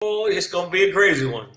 Oh, it's gonna be a crazy one.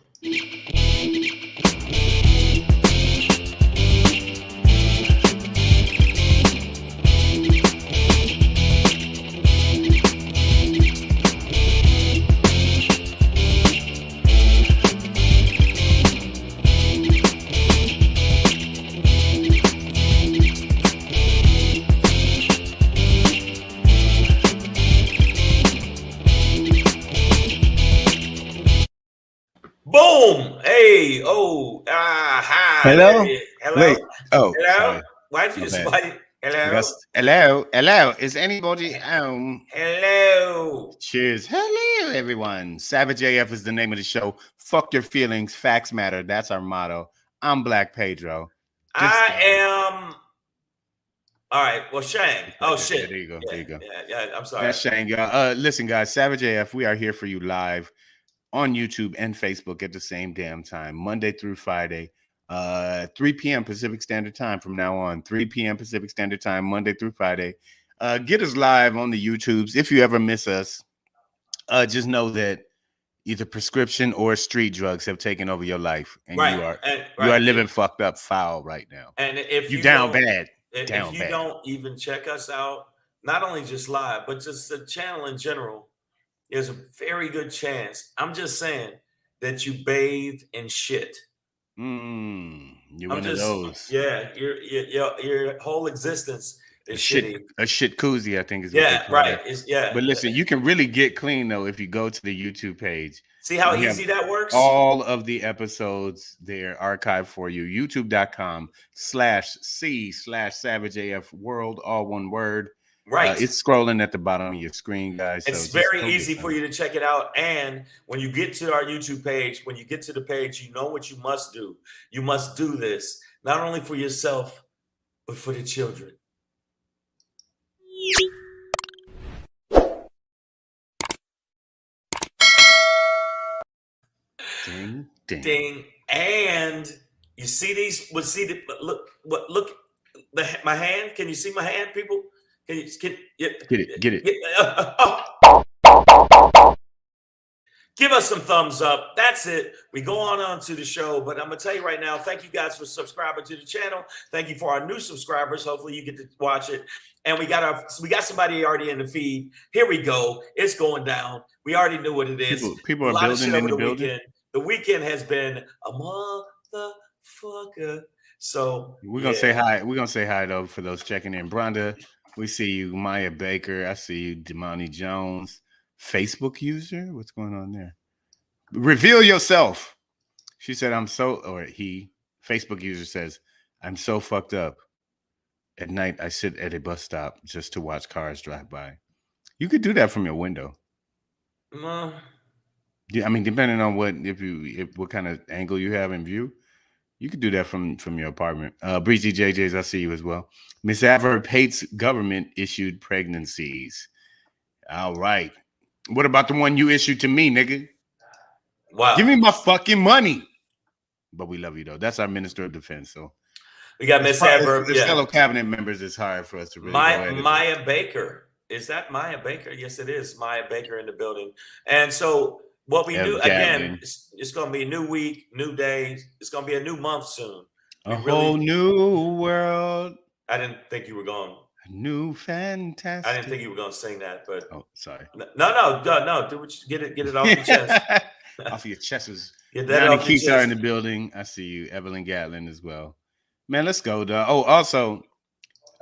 Boom! Hey, hi. There Hello? you. Hello, Wait. Oh, hello. sorry. Why'd you My just? bad. Hello, Yes. Hello. Hello. Is anybody hello. Cheers. Hello, everyone. Savage AF is the name of the show. Fuck your feelings. Facts matter. That's our motto. I'm Black Pedro. This I guy. am. All right. Well, Shang. Oh Yeah, shit. there you go. There Yeah, you go. yeah. I'm sorry. That's Shane, y'all. Listen, guys, Savage AF, we are here for you live on YouTube and Facebook at the same damn time, Monday through Friday, 3 p.m. Pacific Standard Time from now on, 3 p.m. Pacific Standard Time, Monday through Friday. Get us live on the YouTubes. If you ever miss us, just know that either prescription or street drugs have taken over your life, and Right. And you right. are living fucked up foul right now. And if You you down don't, bad, if down you bad. don't even check us out, not only just live, but just the channel in general, there's a very good chance. I'm just saying that you bathe in shit. You're I'm one of just, those. yeah, your whole existence is shitty. A shit koozie, I think is what they Yeah, call right. it. It's yeah. But listen, you can really get clean though if you go to the YouTube page. See how We have easy that works? all of the episodes there archived for you. YouTube.com/C/SavageAF World, all one word. Right. It's scrolling at the bottom of your screen, guys. So It's just very go get easy for some. you to check it out. And when you get to our YouTube page, when you get to the page, you know what you must do. You must do this, not only for yourself, but for the children. Ding, ding. Ding. And you see these, look, my hand. Can you see my hand, people? Can Get it, get it. give us some thumbs up. That's it. We go on to the show, but I'm gonna tell you right now, thank you guys for subscribing to the channel. Thank you for our new subscribers. Hopefully you get to watch it. And we got somebody already in the feed. Here we go. It's going down. We already knew what it is. People A are lot of shit building in over the the building. weekend. The weekend has been a motherfucker. So We're gonna say yeah. hi. We're gonna say hi though for those checking in. Brenda, we see you. Maya Baker, I see you. Damani Jones, Facebook user. What's going on there? Reveal yourself. She said, "I'm so," or he. Facebook user says, "I'm so fucked up. At night, I sit at a bus stop just to watch cars drive by." You could do that from your window. Uh, Yeah, I mean, depending on if what kind of angle you have in view. You could do that from your apartment. Breezy JJ's, I see you as well. Miss Averb hates government issued pregnancies. All right. What about the one you issued to me, nigga? Give wow. me my fucking money. But we love you though. That's our minister of defense. So We got Miss Adverb. as Yeah. fellow cabinet members, it's hard for us to really go at it. Maya Baker. Is that Maya Baker? Yes, it is Maya Baker in the building. And so what we do again, Gatlin. it's going to be a new week, new day. It's going to be a new month soon. A whole new world. I didn't think you were going. A new fantastic. I didn't think you were going to sing that, but oh, sorry. No. Do what you get it off your chest. Off your chest is. Get that Johnny off your Keats are in chest. the building. I see you, Evelyn Gatlin as well. Man, let's go, dog. Oh, also,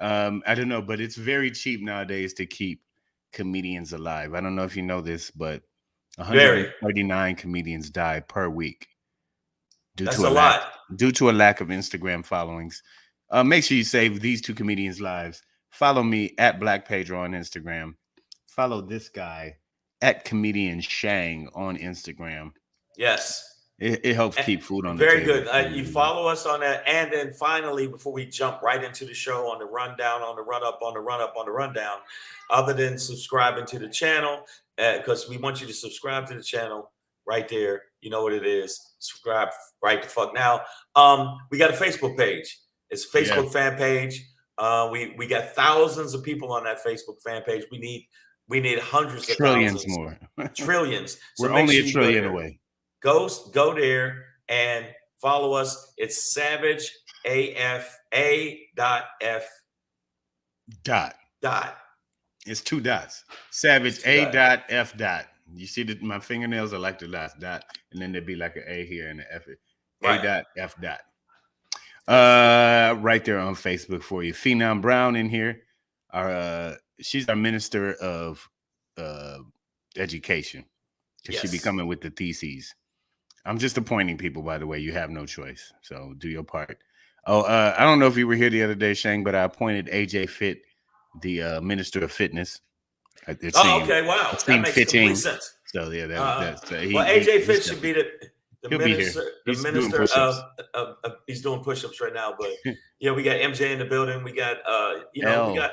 I don't know, but it's very cheap nowadays to keep comedians alive. I don't know if you know this, but 139 comedians die per week due That's to a lot. Due to a lack of Instagram followings. Make sure you save these two comedians' lives. Follow me at Black Pedro on Instagram. Follow this guy at Comedian Shang on Instagram. Yes. It helps keep food on the table. Very good. You follow us on that. And then finally, before we jump right into the show on the rundown, on the run up, on the run up, on the rundown, other than subscribing to the channel, because we want you to subscribe to the channel right there. You know what it is. Subscribe right the fuck now. We got a Facebook page. It's a Facebook fan page. We got thousands of people on that Facebook fan page. We need We need hundreds of Trillions thousands, more. trillions. So We're make only sure a you go trillion there. away. Go there and follow us. It's Savage AFA.F. Dot. Dot. It's 2 dots. Savage It's 2 A dots. dot F dot. You see that my fingernails are like the last dot, and then there'd be like an A here and an F. A Right. dot F dot. Yes. Right there on Facebook for you. Phenom Brown in here. She's our minister of education because she be Yes. coming with the theses. I'm just appointing people, by the way. You have no choice, so do your part. Oh, I don't know if you were here the other day, Shang, but I appointed AJ Fit, the minister of fitness. It Oh, seemed, okay. Wow. it That seemed makes complete fitting. sense. So yeah, that's Well, AJ Fitz he's should coming. be the He'll be here. minister. The He's doing minister push-ups. of he's doing push-ups right now. But we got MJ in the building. We got we L. got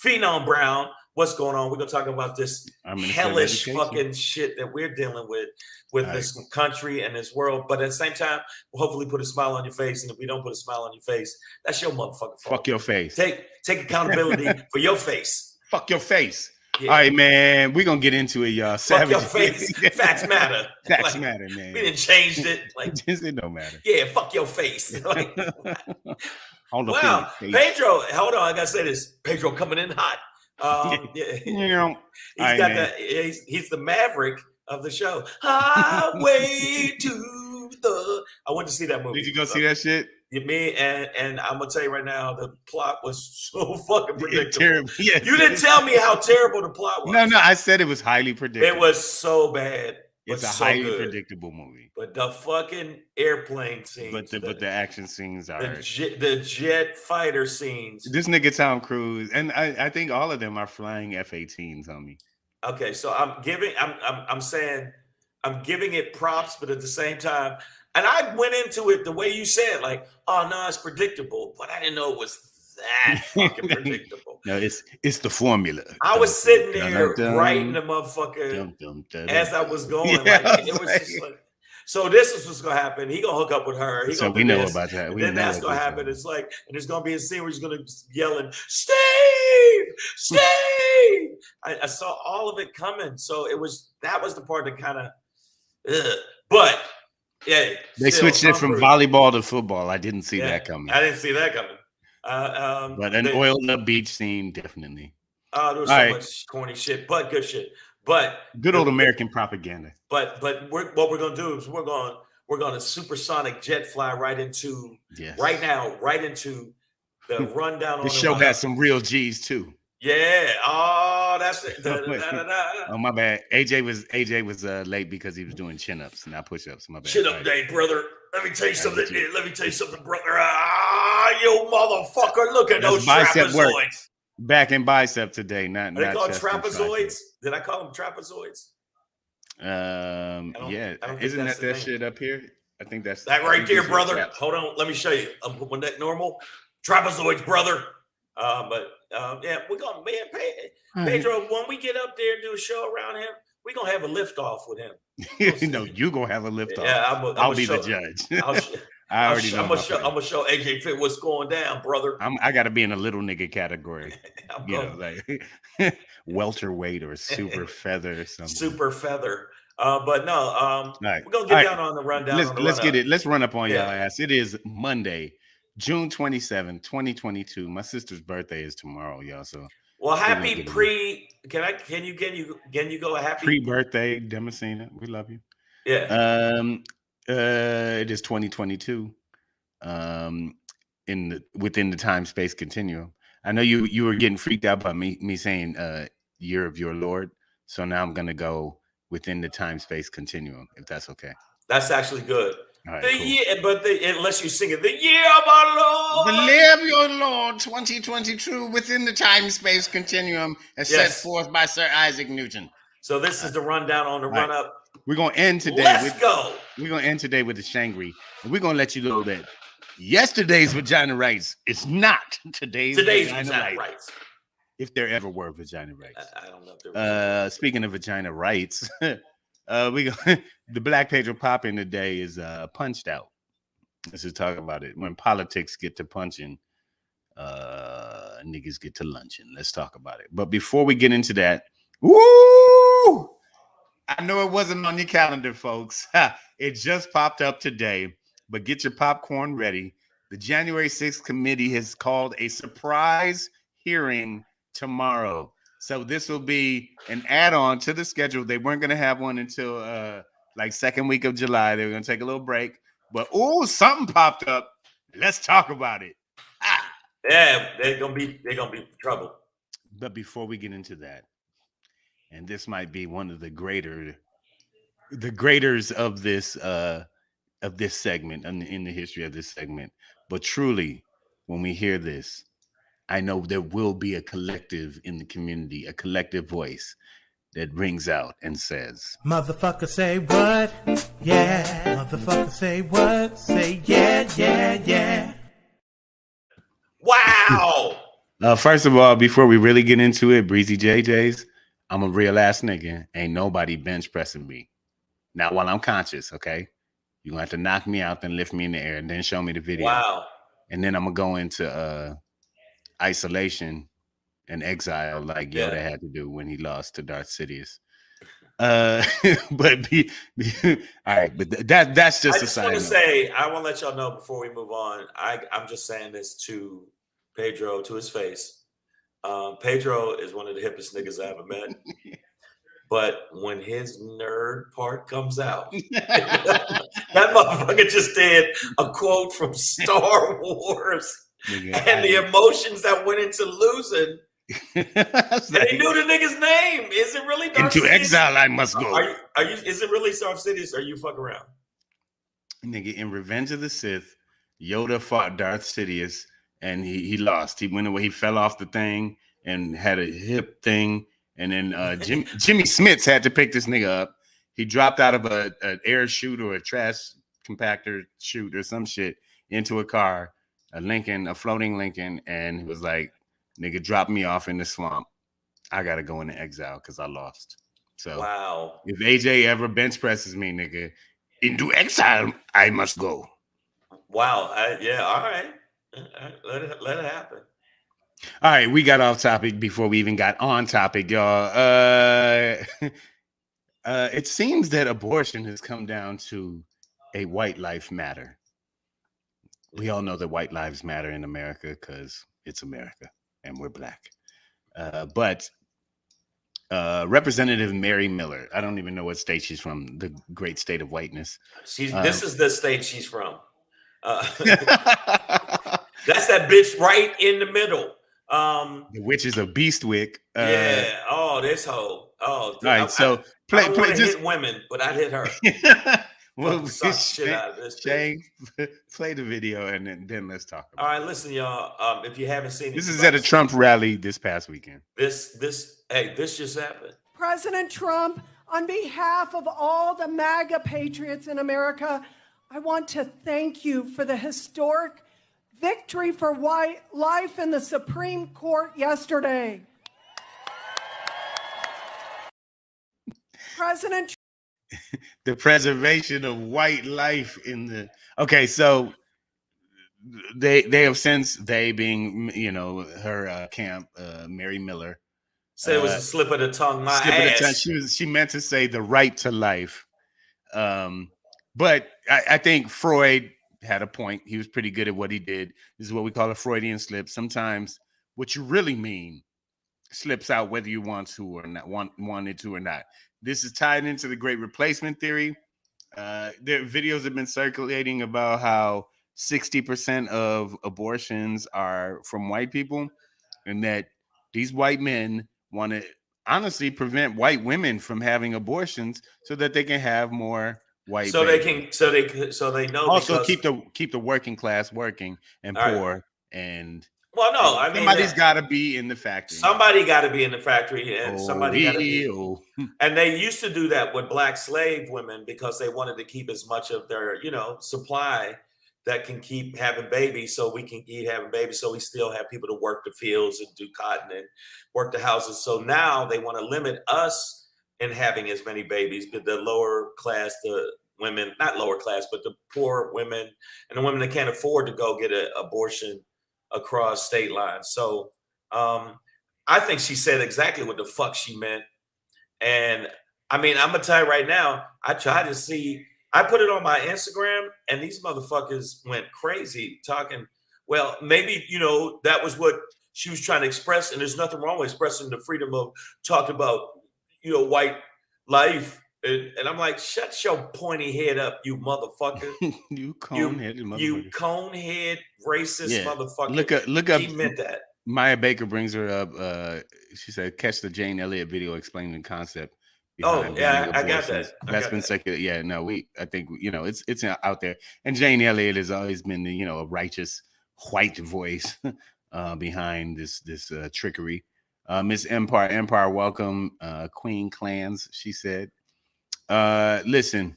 Phenom Brown. What's going on? We're gonna talk about this Our Minister of hellish Education. fucking shit that we're dealing with Right. this country and this world. But at the same time, we'll hopefully put a smile on your face. And if we don't put a smile on your face, that's your motherfucking fault. Fuck your face. Take accountability for your face. Fuck your face. Yeah. All right, man. We're gonna get into it, y'all. Fuck your face. Facts matter. Facts Like, matter, man. We didn't change it. Like, it don't matter. yeah, fuck your face. Like, All the wow, face. Pedro. Hold on, I gotta say this. Pedro coming in hot. Yeah. He's got that. He's the maverick of the show. Highway to the. I went to see that movie. Did you go see that shit? Me and I'm gonna tell you right now, the plot was so fucking predictable. Terrible. Yes. You didn't tell me how terrible the plot was. No, I said it was highly predictable. It was so bad. It's a so highly good. predictable movie. But the fucking airplane scenes. But the action scenes are the jet fighter scenes. This nigga Tom Cruise, and I think all of them are flying F-18s on me. Okay, so I'm saying I'm giving it props, but at the same time, and I went into it the way you said, like, oh no, it's predictable, but I didn't know it was that fucking predictable. No, it's the formula. I was sitting there writing the motherfucker as I was going. Yeah, like, it was just like, so this is what's gonna happen. He gonna hook up with her. He so gonna we know this, about that. Then that's gonna happen. It's like, and there's gonna be a scene where he's gonna yelling, Steve, Steve. I saw all of it coming. So that was the part that kind of, but yeah, they switched it from volleyball to football. I didn't see that coming. I didn't see that coming. But an oiled up beach scene, definitely. Oh, there was so much corny shit, but good shit. But good old American propaganda. But what we're gonna do is we're gonna supersonic jet fly right into the rundown. The show has some real G's too. Yeah. Oh, that's it. Oh, my bad. AJ was late because he was doing chin-ups, not push-ups. My bad. Chin-up day, brother. Let me tell you something. Brother. Ah, you motherfucker! Look at those trapezoids. Work. Back in bicep today, not. Are they called trapezoids? Did I call them trapezoids? Yeah. Isn't that shit up here? I think that's that right there, brother. Hold on, let me show you. When that normal trapezoids, brother. Yeah, we're gonna Pedro. When we get up there and do a show around him, we're gonna have a lift off with him. No, you gonna have a lift off. Yeah, I'll be the judge. I already know. I'm gonna show AJ Fit what's going down, brother. I got to be in a little nigga category. Like welterweight or super feather or something. Super feather. But no, we're gonna get down on the rundown. Let's get it. Let's run up on y'all ass. It is Monday, June 27, 2022. My sister's birthday is tomorrow, y'all. So happy can you go a happy pre-birthday, Demasina. We love you. Yeah. It is 2022. Within the time-space continuum. I know you were getting freaked out by me saying year of your Lord. So now I'm gonna go within the time-space continuum, if that's okay. That's actually good. Right, the year, but unless you sing it, the year of our Lord. The year of your Lord, 2022, within the time-space continuum, as set forth by Sir Isaac Newton. So this is the rundown on the run-up. We're gonna end today. We're gonna end today with the Shangri, and we're gonna let you know that yesterday's vagina rights is not today's vagina rights. If there ever were vagina rights, I don't know if there was. Speaking of vagina rights, the Black Pedro pop in today is punched out. Let's just talk about it. When politics get to punching, niggas get to luncheon. Let's talk about it. But before we get into that, Woo! I know it wasn't on your calendar, folks. It just popped up today, but get your popcorn ready. The January 6th committee has called a surprise hearing tomorrow. So this will be an add-on to the schedule. They weren't going to have one until like second week of July. They were going to take a little break. But something popped up. Let's talk about it. Yeah, they're gonna be trouble. But before we get into that, and this might be one of the graders of this segment in the history of this segment. But truly, when we hear this, I know there will be a collective in the community, a collective voice that rings out and says, "Motherfucker, say what? Yeah. Motherfucker, say what? Say yeah, yeah, yeah." Wow. First of all, before we really get into it, Breezy JJ's, I'm a real ass nigga. Ain't nobody bench pressing me. Not while I'm conscious, okay? You're gonna have to knock me out, then lift me in the air, and then show me the video. Wow. And then I'm gonna go into isolation and exile like Yoda had to do when he lost to Darth Sidious. But all right, but that's just I just want to say, I want to let y'all know before we move on. I'm just saying this to Pedro to his face. Pedro is one of the hippest niggas I ever met. But when his nerd part comes out, that motherfucker just did a quote from Star Wars, and the emotions that went into losing. And he knew the nigga's name. Is it really Darth Into Sidious? exile I must go. Are you? Is it really Darth Sidious? Or are you fuck around? Nigga, in Revenge of the Sith, Yoda fought Darth Sidious, and he lost. He went away. He fell off the thing and had a hip thing. And then Jimmy Smits had to pick this nigga up. He dropped out of an air chute or a trash compactor chute or some shit into a car, a floating Lincoln, and it was like, nigga, drop me off in the swamp. I gotta go into exile because I lost. So wow. If AJ ever bench presses me, nigga, into exile I must go. Wow. Yeah. All right. Let it happen. All right, we got off topic before we even got on topic, y'all. It seems that abortion has come down to a white life matter. We all know that white lives matter in America because it's America and we're black. But Representative Mary Miller, I don't even know what state she's from, the great state of whiteness. This is the state she's from. That's that bitch right in the middle. The witches of Beastwick. Yeah. Oh, this hoe. Oh, all right. So I don't want to hit women, but I'd hit her. Well, shit out of this. Shane, play the video and then let's talk about it. All right, listen, y'all. If you haven't seen it, this is at a Trump rally this past weekend. This just happened. President Trump, on behalf of all the MAGA patriots in America, I want to thank you for the historic victory for white life in the Supreme Court yesterday. President the preservation of white life in the so they have since, they being her camp, Mary Miller, said it was a slip of the tongue. She meant to say the right to life, but I think Freud had a point. He was pretty good at what he did. This is what we call a Freudian slip. Sometimes what you really mean slips out whether you want to or not, wanted to or not. This is tied into the Great Replacement theory. There videos have been circulating about how 60% of abortions are from white people, and that these white men want to honestly prevent white women from having abortions so that they can have more white babies. They know also keep the working class working and poor. And well, no, I mean, somebody's got to be in the factory. Somebody got to be in the factory, and somebody got to be. And they used to do that with black slave women because they wanted to keep as much of their, supply that can keep having babies, so we can keep having babies, so we still have people to work the fields and do cotton and work the houses. So now they want to limit us in having as many babies, but the lower class, the women, not lower class, but the poor women and the women that can't afford to go get an abortion across state lines. So I think she said exactly what the fuck she meant And I mean, I'm gonna tell you right now, I tried to see, I put it on my Instagram, and these motherfuckers went crazy talking. Well, maybe, that was what she was trying to express, and there's nothing wrong with expressing the freedom of talking about, white life. And I'm like, shut your pointy head up, you motherfucker. You cone-headed motherfucker. You conehead racist motherfucker. Look up. She meant that. Maya Baker brings her up. She said, catch the Jane Elliott video explaining the concept. Oh yeah, I got that. That's been secular. Yeah, no, I think it's out there. And Jane Elliott has always been the a righteous white voice behind this trickery. Miss Empire, welcome, Queen Clans. She said, listen.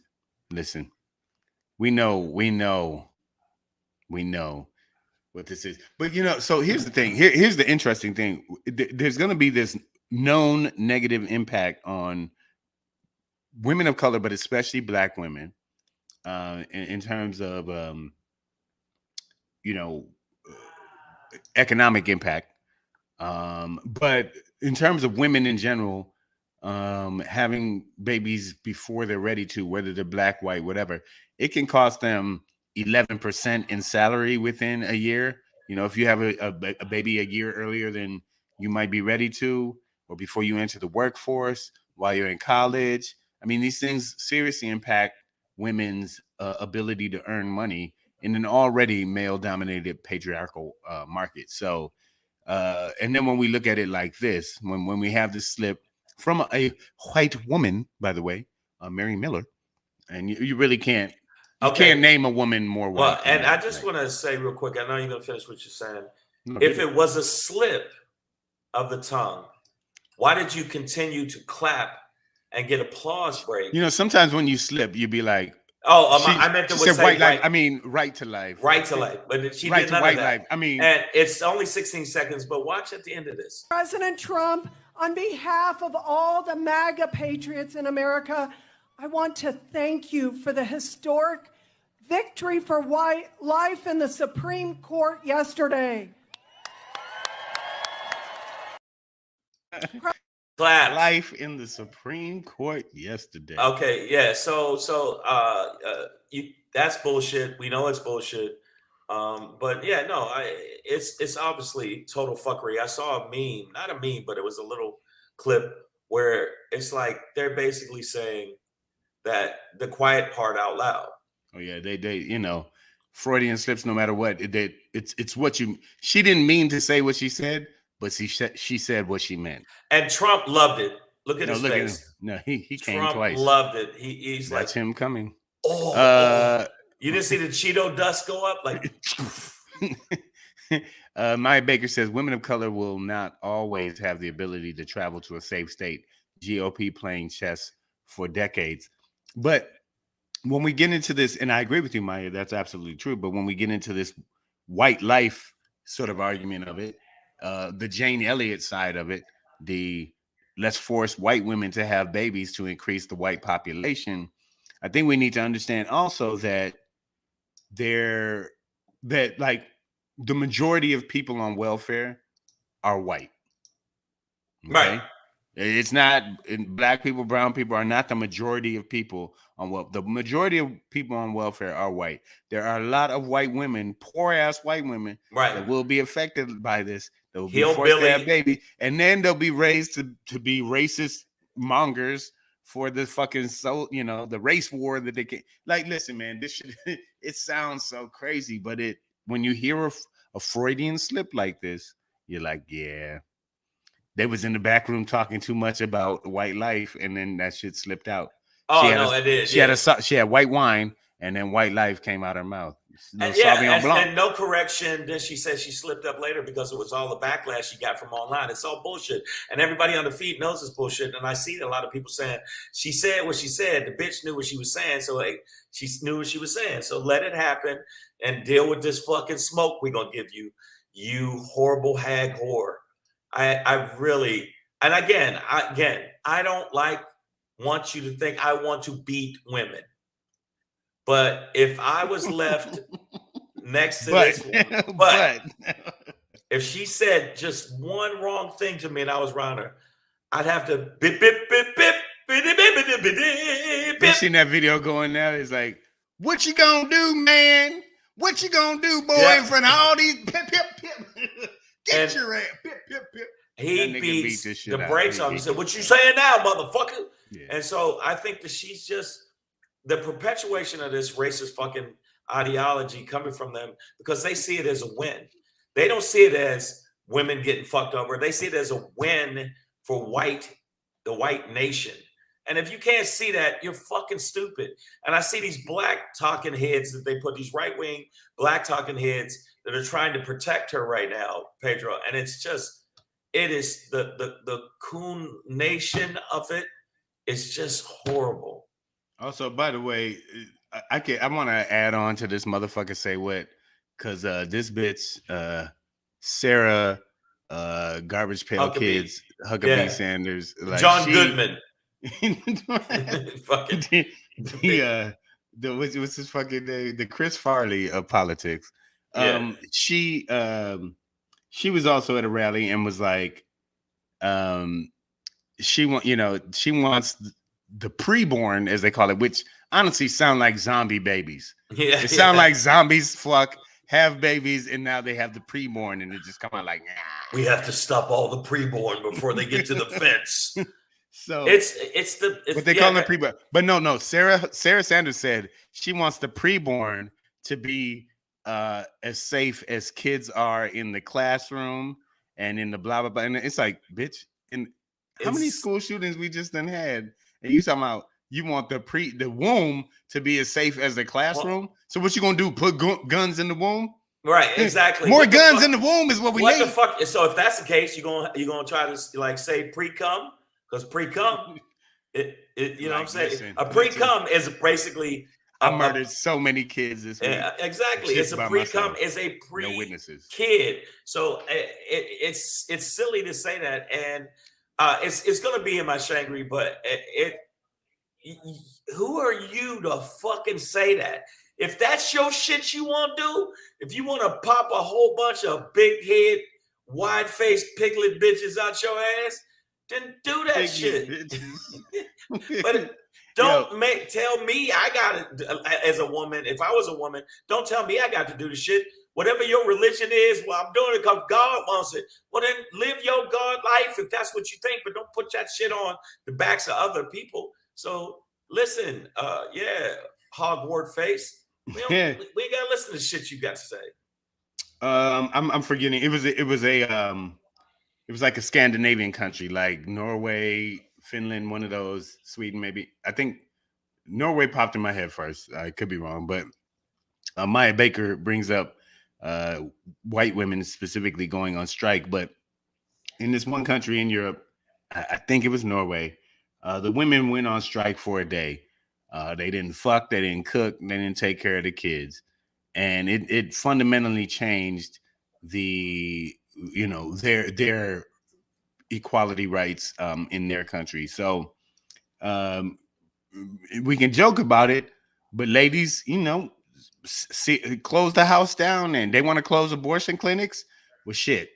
We know what this is. But so here's the thing. Here's the interesting thing. There's going to be this known negative impact on women of color, but especially Black women, in terms of economic impact. But in terms of women in general, having babies before they're ready to, whether they're Black, white, whatever, it can cost them 11% in salary within a year. If you have a baby a year earlier than you might be ready to, or before you enter the workforce, while you're in college. I mean, these things seriously impact women's ability to earn money in an already male-dominated patriarchal market. So, and then when we look at it like this, when we have this slip from a white woman, by the way, Mary Miller, and you really can't. You can't name a woman more white. Well, and I just want to say real quick, I know you're going to finish what you're saying. If it was a slip of the tongue, why did you continue to clap and get applause break? Sometimes when you slip, you'd be like, I meant to say white life. I mean, right to life. Right to life. But she right did none to white of that. Life. I mean, and it's only 16 seconds, but watch at the end of this. President Trump, on behalf of all the MAGA patriots in America, I want to thank you for the historic victory for white life in the Supreme Court yesterday. Clap. Life in the Supreme Court yesterday. Okay, yeah. So that's bullshit. We know it's bullshit. But yeah, no, it's obviously total fuckery. I saw a meme, not a meme, but it was a little clip where it's like they're basically saying that the quiet part out loud. Oh yeah, they Freudian slips. No matter what, it's what you. She didn't mean to say what she said, but she said what she meant. And Trump loved it. Look at his face. No, he came Trump twice. Loved it. He's That's like him coming. You didn't see the Cheeto dust go up like. Maya Baker says women of color will not always have the ability to travel to a safe state. GOP playing chess for decades, but when we get into this, and I agree with you, Maya, that's absolutely true. But when we get into this white life sort of argument of it, the Jane Elliott side of it, the let's force white women to have babies to increase the white population, I think we need to understand also that like the majority of people on welfare are white. Okay? Right. It's not Black people, brown people are not the majority of people on the majority of people on welfare are white. There are a lot of white women, poor ass white women, right, that will be affected by this. They will be forced to have baby, and then they'll be raised to be racist mongers for the fucking the race war that they can. Like, listen, man, this shit it sounds so crazy, but when you hear a Freudian slip like this, you're like, yeah. They was in the back room talking too much about white life, and then that shit slipped out. Oh no, it did. She had white wine, and then white life came out her mouth. And no correction. Then she said she slipped up later because it was all the backlash she got from online. It's all bullshit, and everybody on the feed knows it's bullshit. And I see a lot of people saying she said what she said. The bitch knew what she was saying, so she knew what she was saying. So let it happen and deal with this fucking smoke we're gonna give you, you horrible hag whore. I really, and again, I don't want you to think I want to beat women. But if I was left next to this woman, but if she said just one wrong thing to me and I was around her, I'd have to bip bip bip bip. You seen that video going now? It's like, what you gonna do, man? What you gonna do, boy, in front of all these pip pip pip? Get your ass pip pip pip. He beats this shit the out. brakes on him. He said, "What you saying now, motherfucker?" Yeah. And so I think that she's just the perpetuation of this racist fucking ideology coming from them because they see it as a win. They don't see it as women getting fucked over. They see it as a win for the white nation. And if you can't see that, you're fucking stupid. And I see these black talking heads that they put, these right-wing black talking heads that are trying to protect her right now, Pedro. And it's just, it is the coon nation of it is just horrible. Also, by the way, I want to add on to this motherfucker say what, because this bitch, Sarah, Garbage Pail Huckabee. Kids, Huckabee Sanders, like John Goodman. Fucking what's his fucking name? The Chris Farley of politics. She was also at a rally and was like, she wants the preborn, as they call it, which honestly sound like zombie babies. It sound like zombies have babies, and now they have the preborn, and it just come out like, nah. We have to stop all the preborn before they get to the fence. So it's what they call the preborn. But no, Sarah Sanders said she wants the preborn to be as safe as kids are in the classroom and in the blah blah blah. And it's like, bitch, how many school shootings we just done had? And you talking about you want the womb to be as safe as the classroom? So what you gonna do? Put guns in the womb? Right, exactly. More guns in the womb is what we need. What the fuck? So if that's the case, you're gonna try to like say pre-cum, because pre-cum, you know what I'm saying? Listen, a pre-cum is basically I murdered so many kids this week. Exactly. It's a pre-cum is a no witnesses. Kid. So it's silly to say that, and it's gonna be in my Shangry, but who are you to fucking say that? If that's your shit you want to do, if you want to pop a whole bunch of big head, wide faced piglet bitches out your ass, then do that shit. But don't tell me I got it as a woman. If I was a woman, don't tell me I got to do the shit. Whatever your religion is, well, I'm doing it because God wants it. Well, then live your God life if that's what you think, but don't put that shit on the backs of other people. So listen, hogwart face. We ain't gotta listen to shit you got to say. I'm forgetting. It was like a Scandinavian country, like Norway, Finland, one of those, Sweden, maybe. I think Norway popped in my head first. I could be wrong, but Maya Baker brings up white women specifically going on strike. But in this one country in Europe, I think it was Norway, the women went on strike for a day. They didn't fuck, they didn't cook, they didn't take care of the kids. And it fundamentally changed their equality rights in their country. So we can joke about it, but ladies, close the house down, and they want to close abortion clinics. Well, shit,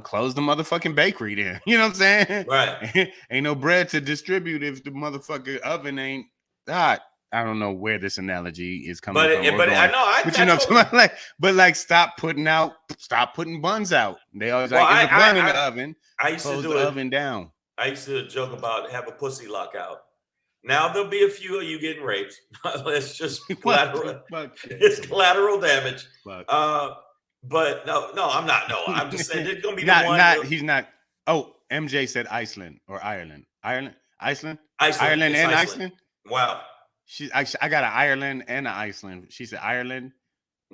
close the motherfucking bakery then. You know what I'm saying? Right. Ain't no bread to distribute if the motherfucking oven ain't hot. I don't know where this analogy is coming from. But I know. But stop putting buns out. They always there's a bun in the oven. I used to do the oven down. I used to joke about have a pussy lockout. Now there'll be a few of you getting raped. It's just collateral. It's collateral damage. But no, I'm not. No, I'm just saying there's gonna be he's not. Oh, MJ said Iceland or Ireland. Iceland and Iceland. Wow. I got an Ireland and an Iceland. She said Ireland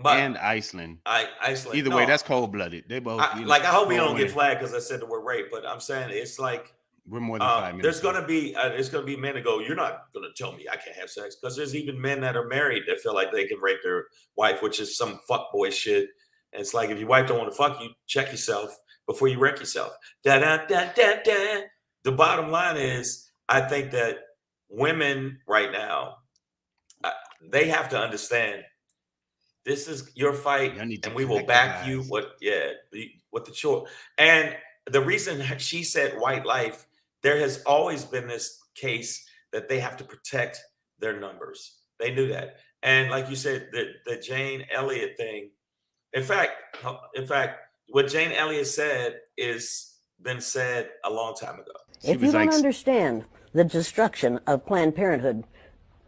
and Iceland. Iceland. Either way, that's cold blooded. They both. I hope we don't get flagged because I said the word rape. But I'm saying it's like we're more than 5 minutes. There's gonna be men that go, you're not gonna tell me I can't have sex, because there's even men that are married that feel like they can rape their wife, which is some fuckboy shit. And it's like, if your wife don't want to fuck you, check yourself before you wreck yourself. The bottom line is, I think that women right now, they have to understand this is your fight, and we will back you with the choice. And the reason she said white life, there has always been this case that they have to protect their numbers. They knew that. And like you said, the Jane Elliott thing, in fact, what Jane Elliott said is been said a long time ago. If you don't understand the destruction of Planned Parenthood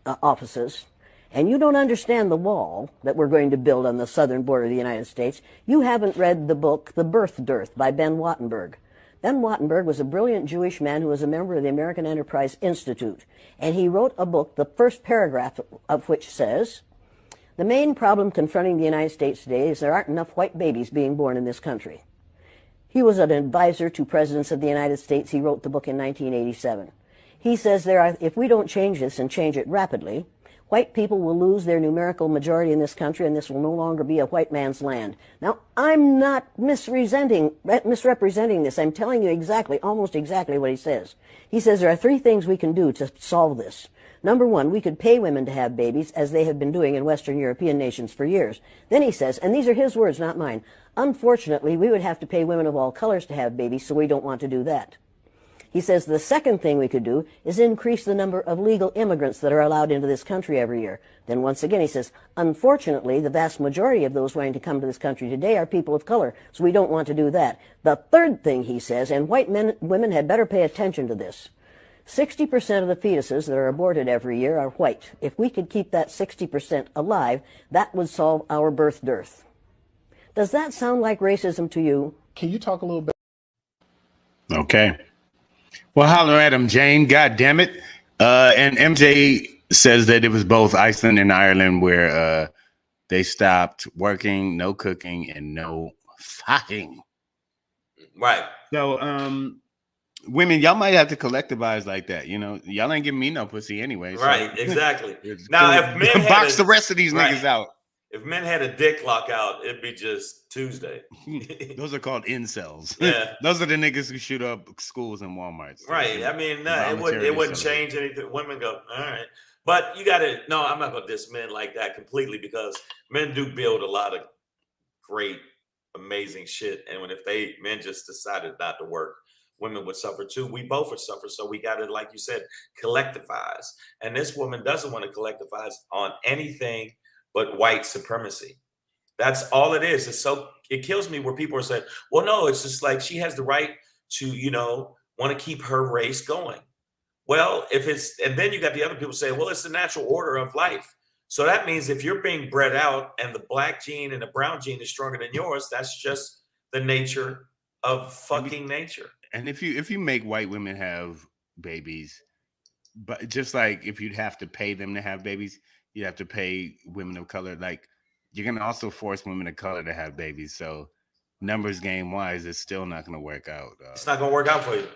offices, and you don't understand the wall that we're going to build on the southern border of the United States, you haven't read the book The Birth Dearth by Ben Wattenberg. Ben Wattenberg was a brilliant Jewish man who was a member of the American Enterprise Institute, and he wrote a book, the first paragraph of which says, "The main problem confronting the United States today is there aren't enough white babies being born in this country." He was an advisor to presidents of the United States. He wrote the book in 1987. He says if we don't change this and change it rapidly, white people will lose their numerical majority in this country, and this will no longer be a white man's land. Now, I'm not misrepresenting this. I'm telling you exactly, almost exactly what he says. He says there are 3 things we can do to solve this. Number 1, we could pay women to have babies, as they have been doing in Western European nations for years. Then he says, and these are his words, not mine, unfortunately, we would have to pay women of all colors to have babies, so we don't want to do that. He says the second thing we could do is increase the number of legal immigrants that are allowed into this country every year. Then once again he says, unfortunately, the vast majority of those wanting to come to this country today are people of color, so we don't want to do that. The third thing he says, and women had better pay attention to this, 60% of the fetuses that are aborted every year are white. If we could keep that 60% alive, that would solve our birth dearth. Does that sound like racism to you? Can you talk a little bit? Okay. Well, holler at him, Jane. God damn it. And MJ says that it was both Iceland and Ireland where they stopped working, no cooking, and no fucking. Right. So, women, y'all might have to collectivize like that. You know, y'all ain't giving me no pussy anyway. So. Right. Exactly. Now, if men box the rest of these niggas out. If men had a dick lockout, it'd be just Tuesday. Those are called incels. Yeah. Those are the niggas who shoot up schools and Walmarts. So right. I mean, no, it wouldn't change anything. Women go, all right. But you got to, no, I'm not going to diss men like that completely, because men do build a lot of great, amazing shit. And men just decided not to work, women would suffer too. We both would suffer. So we got to, like you said, collectivize. And this woman doesn't want to collectivize on anything but white supremacy. That's all it is. It kills me where people are saying, well, no, it's just like she has the right to, want to keep her race going. Well, and then you got the other people saying, well, it's the natural order of life. So that means if you're being bred out and the black gene and the brown gene is stronger than yours, that's just the nature of fucking nature. And if you make white women have babies, but just like if you'd have to pay them to have babies, you have to pay women of color. Like, you're going to also force women of color to have babies. So numbers game wise, it's still not going to work out. It's not going to work out for you.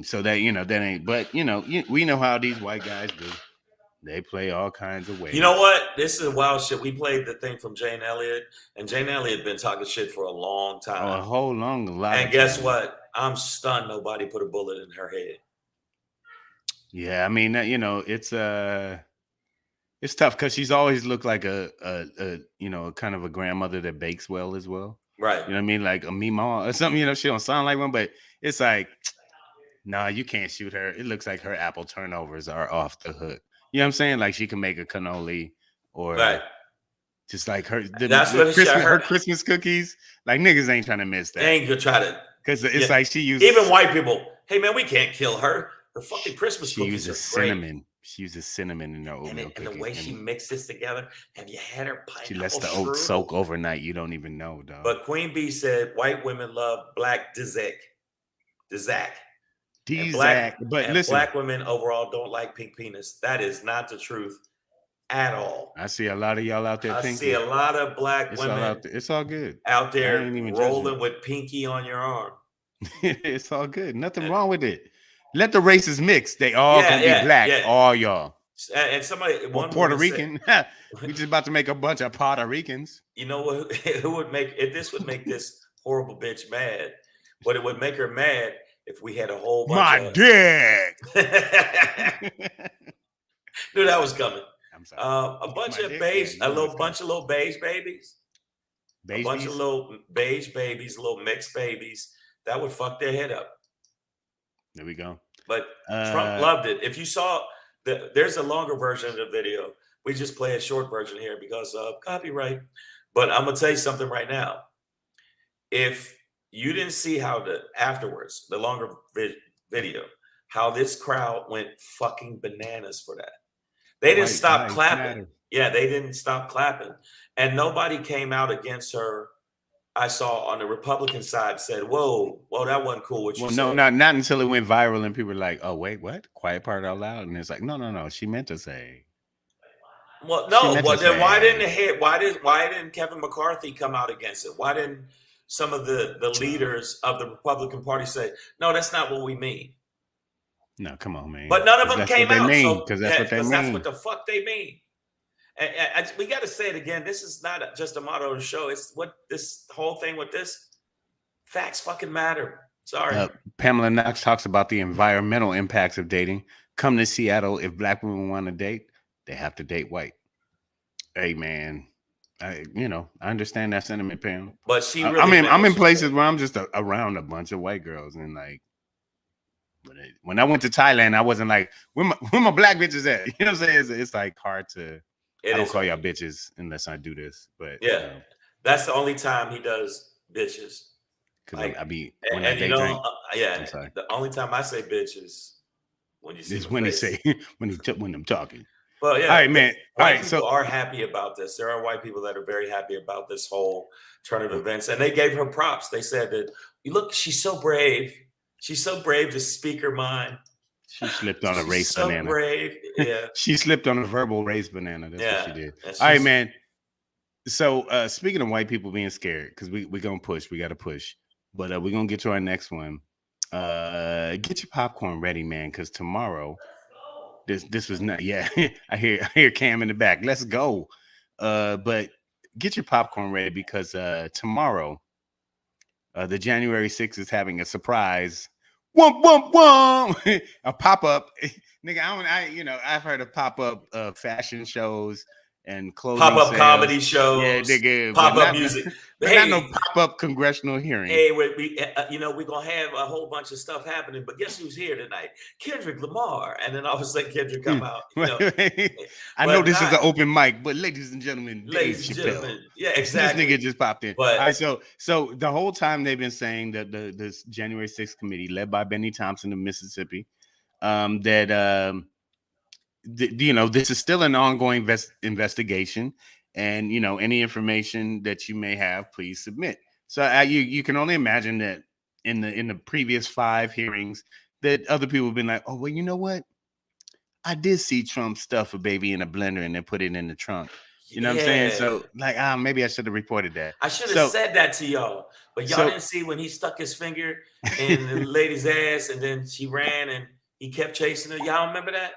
So that, that ain't, but we know how these white guys do. They play all kinds of ways. You know what? This is wild shit. We played the thing from Jane Elliott, and Jane Elliott been talking shit for a long time. And guess what? I'm stunned nobody put a bullet in her head. Yeah, I mean, it's tough because she's always looked like a kind of a grandmother that bakes well as well. Right. You know what I mean? Like a mima or something, she don't sound like one, but it's like, nah, you can't shoot her. It looks like her apple turnovers are off the hook. You know what I'm saying? Like she can make a cannoli or just like her Christmas cookies. Like niggas ain't trying to miss that. They ain't gonna try to. Because it's like she uses. Even white people, hey man, we can't kill her. Her fucking Christmas cookies uses cinnamon. She uses cinnamon in her oatmeal and the way she mixes this together, have you had her pineapple? She lets the oats soak overnight. You don't even know, dog. But Queen Bee said white women love black Dizak. But listen, black women overall don't like pink penis. That is not the truth at all. I see a lot of y'all out there. I see a lot of black women. It's all good out there rolling with pinky on your arm. It's all good. Nothing wrong with it. Let the races mix. They all gonna be black. Yeah. All y'all. And somebody, one Puerto Rican. We just about to make a bunch of Puerto Ricans. You know what? Who would make it? This would make this horrible bitch mad. But it would make her mad if we had a whole bunch of dick. Knew that was coming. I'm sorry. A bunch of beige, bunch of little beige babies. A bunch of little beige babies, little mixed babies that would fuck their head up. There we go. But Trump loved it. If you saw, there's a longer version of the video. We just play a short version here because of copyright. But I'm going to tell you something right now. If you didn't see how afterwards, the longer video, how this crowd went fucking bananas for that. They didn't stop clapping. Yeah, they didn't stop clapping. And nobody came out against her. I saw on the Republican side said, whoa, that wasn't cool what you said. No, not until it went viral and people were like, oh, wait, what? Quiet part out loud. And it's like, no, she meant to say. Well, no, well, then why didn't Kevin McCarthy come out against it? Why didn't some of the leaders of the Republican Party say, no, that's not what we mean? No, come on, man. But none of them came out. Because that's what they mean. That's what the fuck they mean. And we got to say it again. This is not just a motto of the show. It's what this whole thing with this. Facts fucking matter. Sorry. Pamela Knox talks about the environmental impacts of dating. Come to Seattle. If black women want to date, they have to date white. Hey, man. I understand that sentiment, Pam. But she really I'm in places where I'm just around a bunch of white girls. And like, when I went to Thailand, I wasn't like, where my black bitches at? You know what I'm saying? It's like hard to... I don't call y'all bitches unless I do this, but yeah, that's the only time he does bitches. Because like, I be when I drink. The only time I say bitches when you see when I'm talking. Well, yeah, all right, man. All right, people are happy about this. There are white people that are very happy about this whole turn of events, and they gave her props. They said that, look, she's so brave. She's so brave to speak her mind. She slipped on a race banana. Brave. Yeah. She slipped on a verbal race banana. That's what she did. All right, man. So speaking of white people being scared, because we're gonna push, we gotta push. But we're gonna get to our next one. Get your popcorn ready, man, because tomorrow this was not I hear Cam in the back. Let's go. But get your popcorn ready because tomorrow the January 6th is having a surprise. A pop-up, nigga. I've heard of pop-up fashion shows and clothing pop-up sales. Comedy shows. Yeah, nigga. Pop-up music. But not no pop-up congressional hearing. Hey, we're gonna have a whole bunch of stuff happening. But guess who's here tonight? Kendrick Lamar. And then all of a sudden, Kendrick come out. I know this is an open mic, but ladies and gentlemen, yeah, exactly. This nigga just popped in. But all right, so the whole time they've been saying that this January 6th committee, led by Benny Thompson of Mississippi, this is still an ongoing investigation. And, any information that you may have, please submit. So you can only imagine that in the previous 5 hearings that other people have been like, oh, well, you know what? I did see Trump stuff a baby in a blender and then put it in the trunk. You know what I'm saying? So like, maybe I should have reported that. I should have said that to y'all, but y'all didn't see when he stuck his finger in the lady's ass and then she ran and he kept chasing her. Y'all remember that?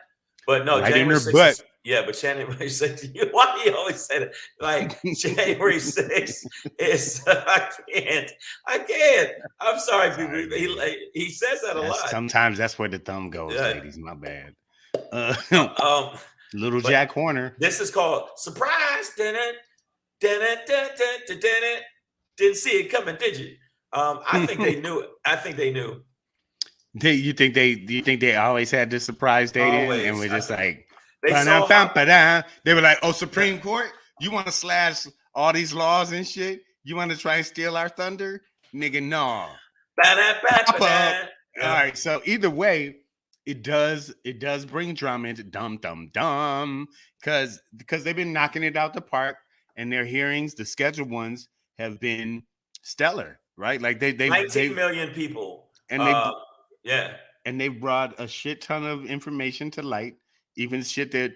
But no, right January 6th. Yeah, but January 6th, why do you always say that? Like January 6th is I can't. I'm sorry, people. He says that a lot. Sometimes that's where the thumb goes, ladies. My bad. Little Jack Horner. This is called surprise. Didn't see it coming, did you? I think they knew it. I think they knew. Do you think they always had this surprise date and we're just like they were like, oh, Supreme Court, you want to slash all these laws and shit? You want to try and steal our thunder? Nigga, no. All right, so either way, it does bring drama into dumb because they've been knocking it out the park and their hearings, the scheduled ones, have been stellar, right? Like they 19 million people. And and they brought a shit ton of information to light, even shit that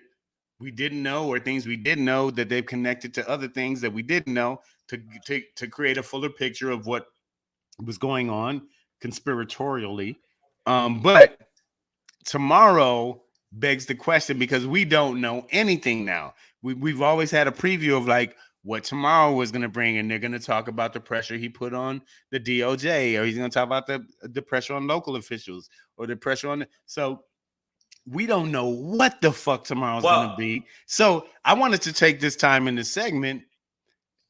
we didn't know or things we didn't know that they've connected to other things that we didn't know to create a fuller picture of what was going on conspiratorially. But tomorrow begs the question because we don't know anything now. We've always had a preview of like what tomorrow was going to bring, and they're going to talk about the pressure he put on the DOJ, or he's going to talk about the pressure on local officials or the pressure on. So we don't know what the fuck tomorrow's going to be. So I wanted to take this time in this segment.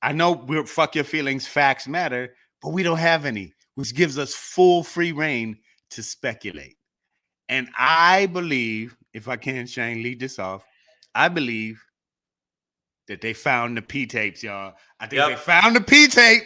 I know we're fuck your feelings, facts matter, but we don't have any. which gives us full free reign to speculate. And I believe, if I can, Shane, lead this off, I believe that they found the P tapes, y'all. I think they found the P tape.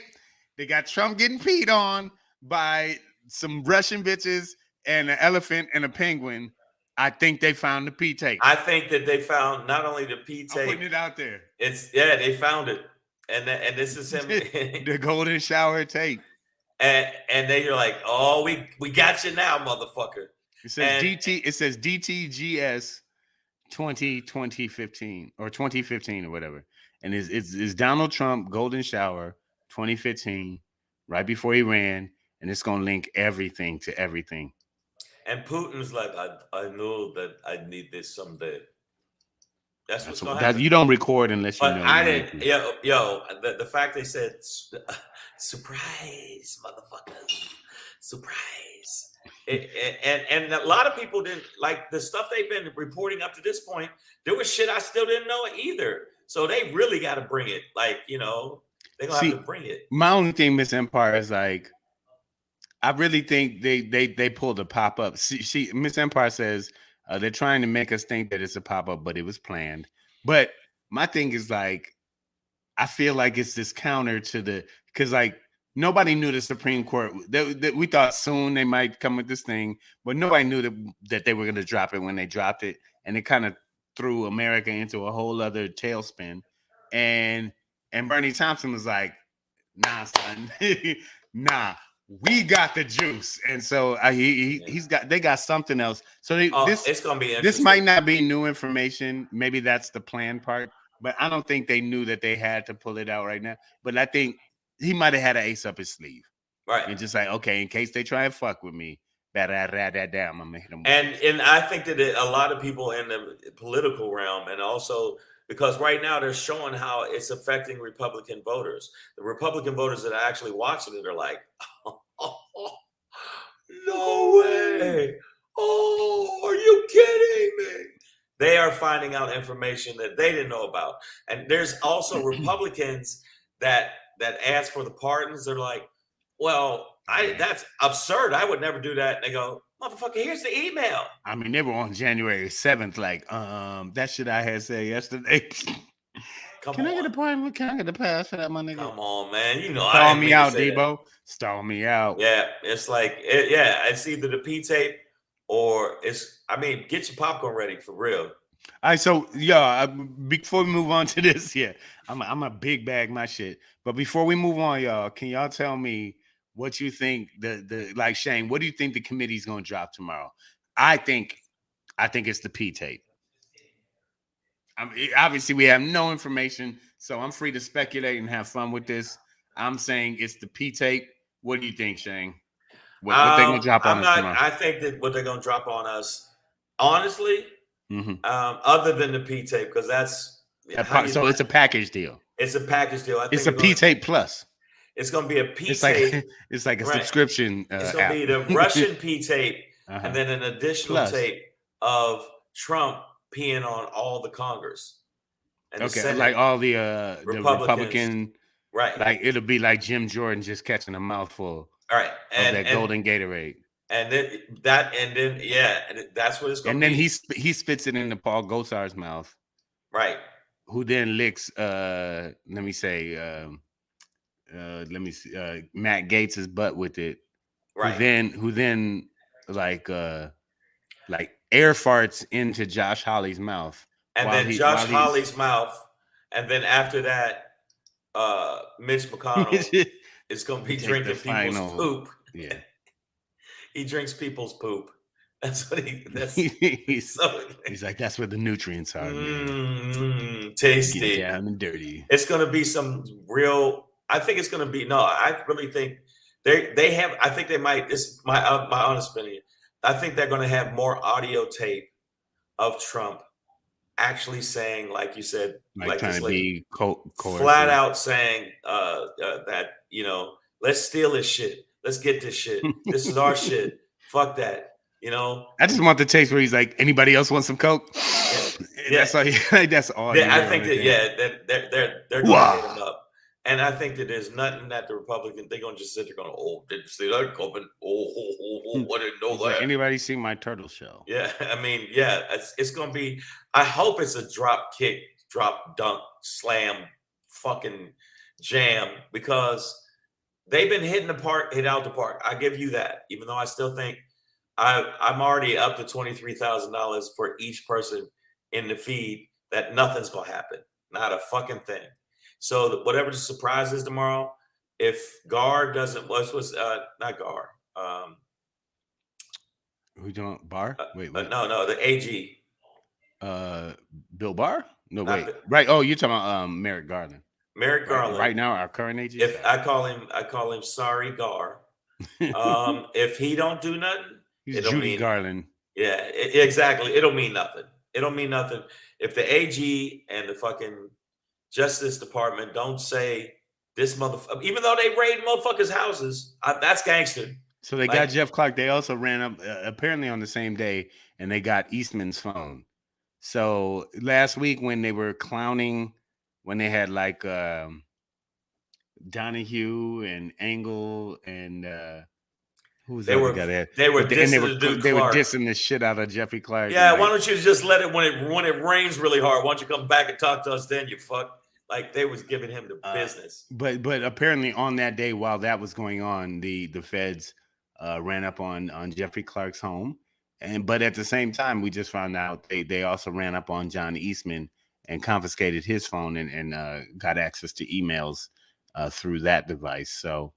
They got Trump getting peed on by some Russian bitches and an elephant and a penguin. I think they found the P tape. I think that they found not only the P tape. I'm putting it out there. They found it, and this is him. The golden shower tape. And they are like, oh, we got you now, motherfucker. It says It says DTGS 2015 or 2015 or whatever, and it's Donald Trump golden shower 2015, right before he ran, and it's gonna link everything to everything. And Putin's like, I know that I need this someday. That's what's going to that happen. you don't record unless you know. I didn't. Yo, the fact they said surprise, motherfuckers, surprise. And a lot of people didn't like the stuff they've been reporting up to this point. There was shit I still didn't know either. So they really got to bring it. Like, they're gonna have to bring it. My only thing, Miss Empire, is like, I really think they pulled a pop up. She Miss Empire says they're trying to make us think that it's a pop up, but it was planned. But my thing is like, I feel like it's this counter to because like nobody knew the Supreme Court. We thought soon they might come with this thing, but nobody knew that they were going to drop it when they dropped it, and it kind of threw America into a whole other tailspin. And Bernie Thompson was like, "Nah, son, nah." We got the juice, and so they got something else. So it's gonna be interesting. This might not be new information. Maybe that's the planned part, but I don't think they knew that they had to pull it out right now. But I think he might have had an ace up his sleeve, right? And just like, okay, in case they try and fuck with me, I'm gonna hit them. And I think that a lot of people in the political realm, and also because right now they're showing how it's affecting Republican voters. The Republican voters that are actually watching it are like, no way. Oh, are you kidding me? They are finding out information that they didn't know about. And there's also Republicans that ask for the pardons. They're like, well, that's absurd. I would never do that. And they go, motherfucker, here's the email. I mean, they were on January 7th, like, that shit I had said yesterday. Can I get a pardon? Can I get a pass for that, my nigga? Come on, man. Stall me out, Debo. Stall me out. Yeah, it's like, it's either the P tape or get your popcorn ready for real. All right, so before we move on to this, I'm a big bag my shit. But before we move on, y'all, can y'all tell me what you think like Shane, what do you think the committee's gonna drop tomorrow? I think it's the P tape. Obviously we have no information, so I'm free to speculate and have fun with this. I'm saying it's the P tape. What do you think, Shane? What they gonna drop on us tomorrow? I think that what they're gonna drop on us, honestly, other than the P tape, because that's so it's a package deal. It's a package deal. It's a P tape plus. It's going to be a P tape. It's like a subscription. It's going to be the Russian P tape, and then an additional tape of Trump peeing on all the Congress. And the Senate, like all the Republican, right? Like it'll be like Jim Jordan just catching a mouthful, right? And of that golden Gatorade. And then that's what it's going to be. And then he spits it into Paul Gosar's mouth, right? Who then licks? Let me see, Matt Gates's butt with it, right? Who then like air farts into Josh Hawley's mouth, and then Josh Hawley's mouth, and then after that, Mitch McConnell is going to be drinking people's poop. Yeah, he drinks people's poop. That's what he's like, that's where the nutrients are. Tasty, get down and dirty. It's going to be some real. I think it's going to be. No, I really think they have. I think they might. This is my honest opinion. I think they're going to have more audio tape of Trump actually saying, like you said, like trying to be flat out saying that let's steal this shit. Let's get this shit. This is our shit. Fuck that. I just want the taste where he's like, anybody else want some Coke? Yeah. That's all. That's all. I think that they're going to hit him up. And I think that there's nothing that the Republican they're gonna just sit there going, "Oh, didn't see that coming. I didn't know He's like, that." anybody see my turtle shell? Yeah, I mean, yeah, it's gonna be. I hope it's a drop kick, drop dunk, slam, fucking jam because they've been hitting the park, hit out the park. I give you that, even though I still think I'm already up to $23,000 for each person in the feed. That nothing's gonna happen, not a fucking thing. So whatever the surprise is tomorrow, if Gar doesn't, what's not Gar, Who don't Barr? Wait, what? no, the AG, Bill Barr? No, not wait. Bi- Right. Oh, you're talking about Merrick Garland. Merrick Garland. Right now, our current AG. If I call him sorry Gar. If he don't do nothing, He's it'll Judy mean Garland. yeah, exactly. It'll mean nothing. It'll mean nothing if the AG and the fucking Justice Department don't say this motherfucker, even though they raid motherfuckers' houses, that's gangster. So they Like- got Jeff Clark. They also ran up apparently on the same day, and they got Eastman's phone. So last week when they were clowning, when they had like Donahue and Angle and who was They the were- other guy there? they were But and dissing the dude they were Clark. dissing the shit out of Jeffrey Clark. Yeah, and, why like, don't you just let it when it rains really hard? Why don't you come back and talk to us then? You fuck. Like they was giving him the business. But apparently on that day while that was going on, the feds ran up on Jeffrey Clark's home, but at the same time we just found out they also ran up on John Eastman and confiscated his phone and got access to emails through that device. So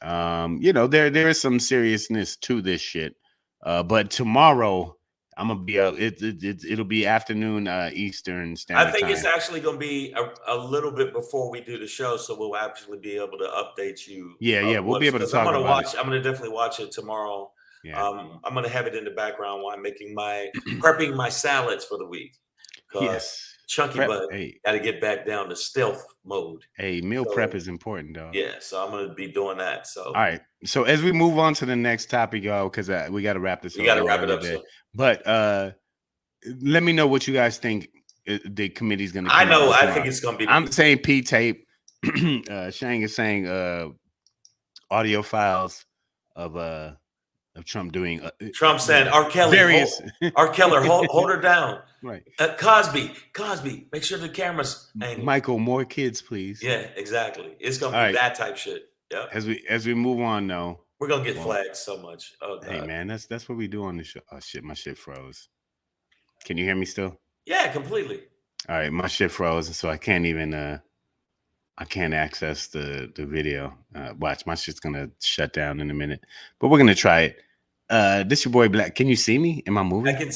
there is some seriousness to this shit. But tomorrow I'm gonna be it'll be afternoon Eastern Standard I think Time. it's actually going to be a little bit before we do the show, so we'll actually be able to update you. Yeah, we'll be able to 'cause talk I'm gonna about watch. I'm going to definitely watch it tomorrow. Yeah. I'm going to have it in the background while I'm making prepping my salads for the week. 'Cause Yes. Chunky Prep, Butt hey. got to get back down to stealth mode. Hey, meal So, prep is important, dog. Yeah, so I'm going to be doing that. So All right. So as we move on to the next topic, y'all, because we got to wrap this. we got to wrap it early up. today. So. But let me know what you guys think the committee's going to. I know. I think it's going to be. I'm saying P-tape. Shang is saying audio files of Trump doing. Trump said, "R. Kelly, various. R. Keller, hold her down." Right. Cosby, make sure the camera's angled. Michael, more kids, please. Yeah, exactly. It's gonna be All right. that type shit. Yeah, As we move on, though. we're gonna get flagged so much. Oh god. Hey man, that's what we do on the show. Oh shit, my shit froze. Can you hear me still? Yeah, completely. All right, my shit froze, and so I can't even I can't access the video. Watch, my shit's gonna shut down in a minute, but we're gonna try it. This your boy Black. Can you see me? Am I moving? I can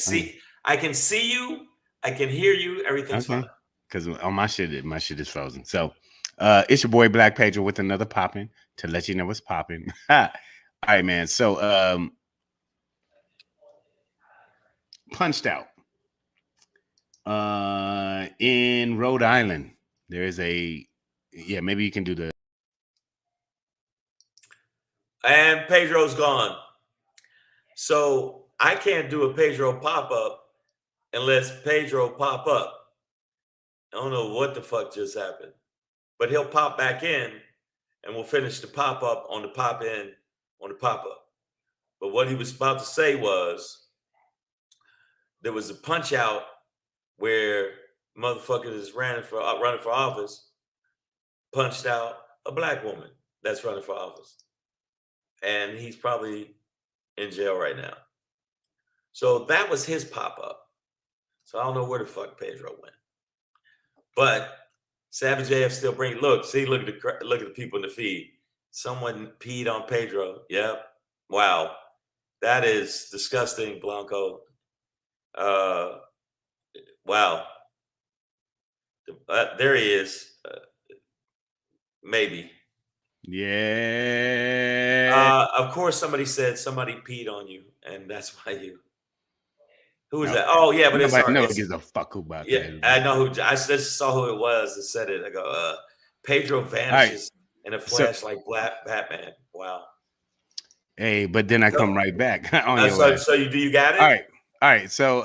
see you. I can hear you. Everything's fine. Because on my shit is frozen. So it's your boy Black Pedro with another popping to let you know what's popping. All right, man. So Punched Out. In Rhode Island, there is maybe you can do the. And Pedro's gone. So I can't do a Pedro pop-up unless Pedro pop up. I don't know what the fuck just happened. But he'll pop back in and we'll finish the pop-up on the pop-in on the pop-up. But what he was about to say was there was a punch out where motherfucker is running for office, punched out a black woman that's running for office. And he's probably in jail right now. So that was his pop-up. So I don't know where the fuck Pedro went. But Savage AF still look at the people in the feed. Someone peed on Pedro. Yep. Wow. That is disgusting, Blanco. Wow. There he is. Maybe. Yeah. Of course, somebody said somebody peed on you, and that's why you. Who is that? Oh yeah, but nobody gives a fuck about that. Yeah, I know who. I just saw who it was that said it. I go, Pedro vanishes in a flash like Black Batman. Wow. Hey, but then I come right back on your ass. So you got it? All right. So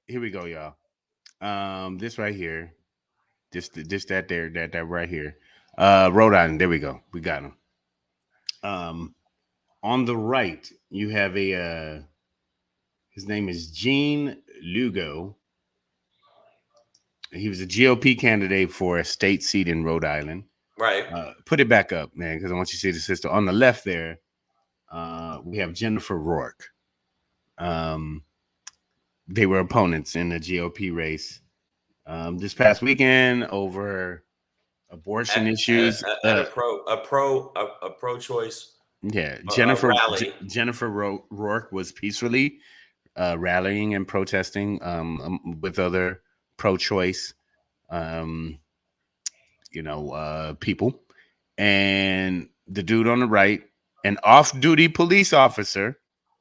here we go, y'all. This right here, that right here. Rhode Island. There we go. We got him. On the right, you have a his name is Gene Lugo. He was a GOP candidate for a state seat in Rhode Island. Right. Put it back up, man, because I want you to see the sister. On the left there, we have Jennifer Rourke. They were opponents in the GOP race this past weekend over abortion issues. At a pro-choice. Yeah, rally. Jennifer Rourke was peacefully rallying and protesting with other pro-choice, people, and the dude on the right, an off-duty police officer.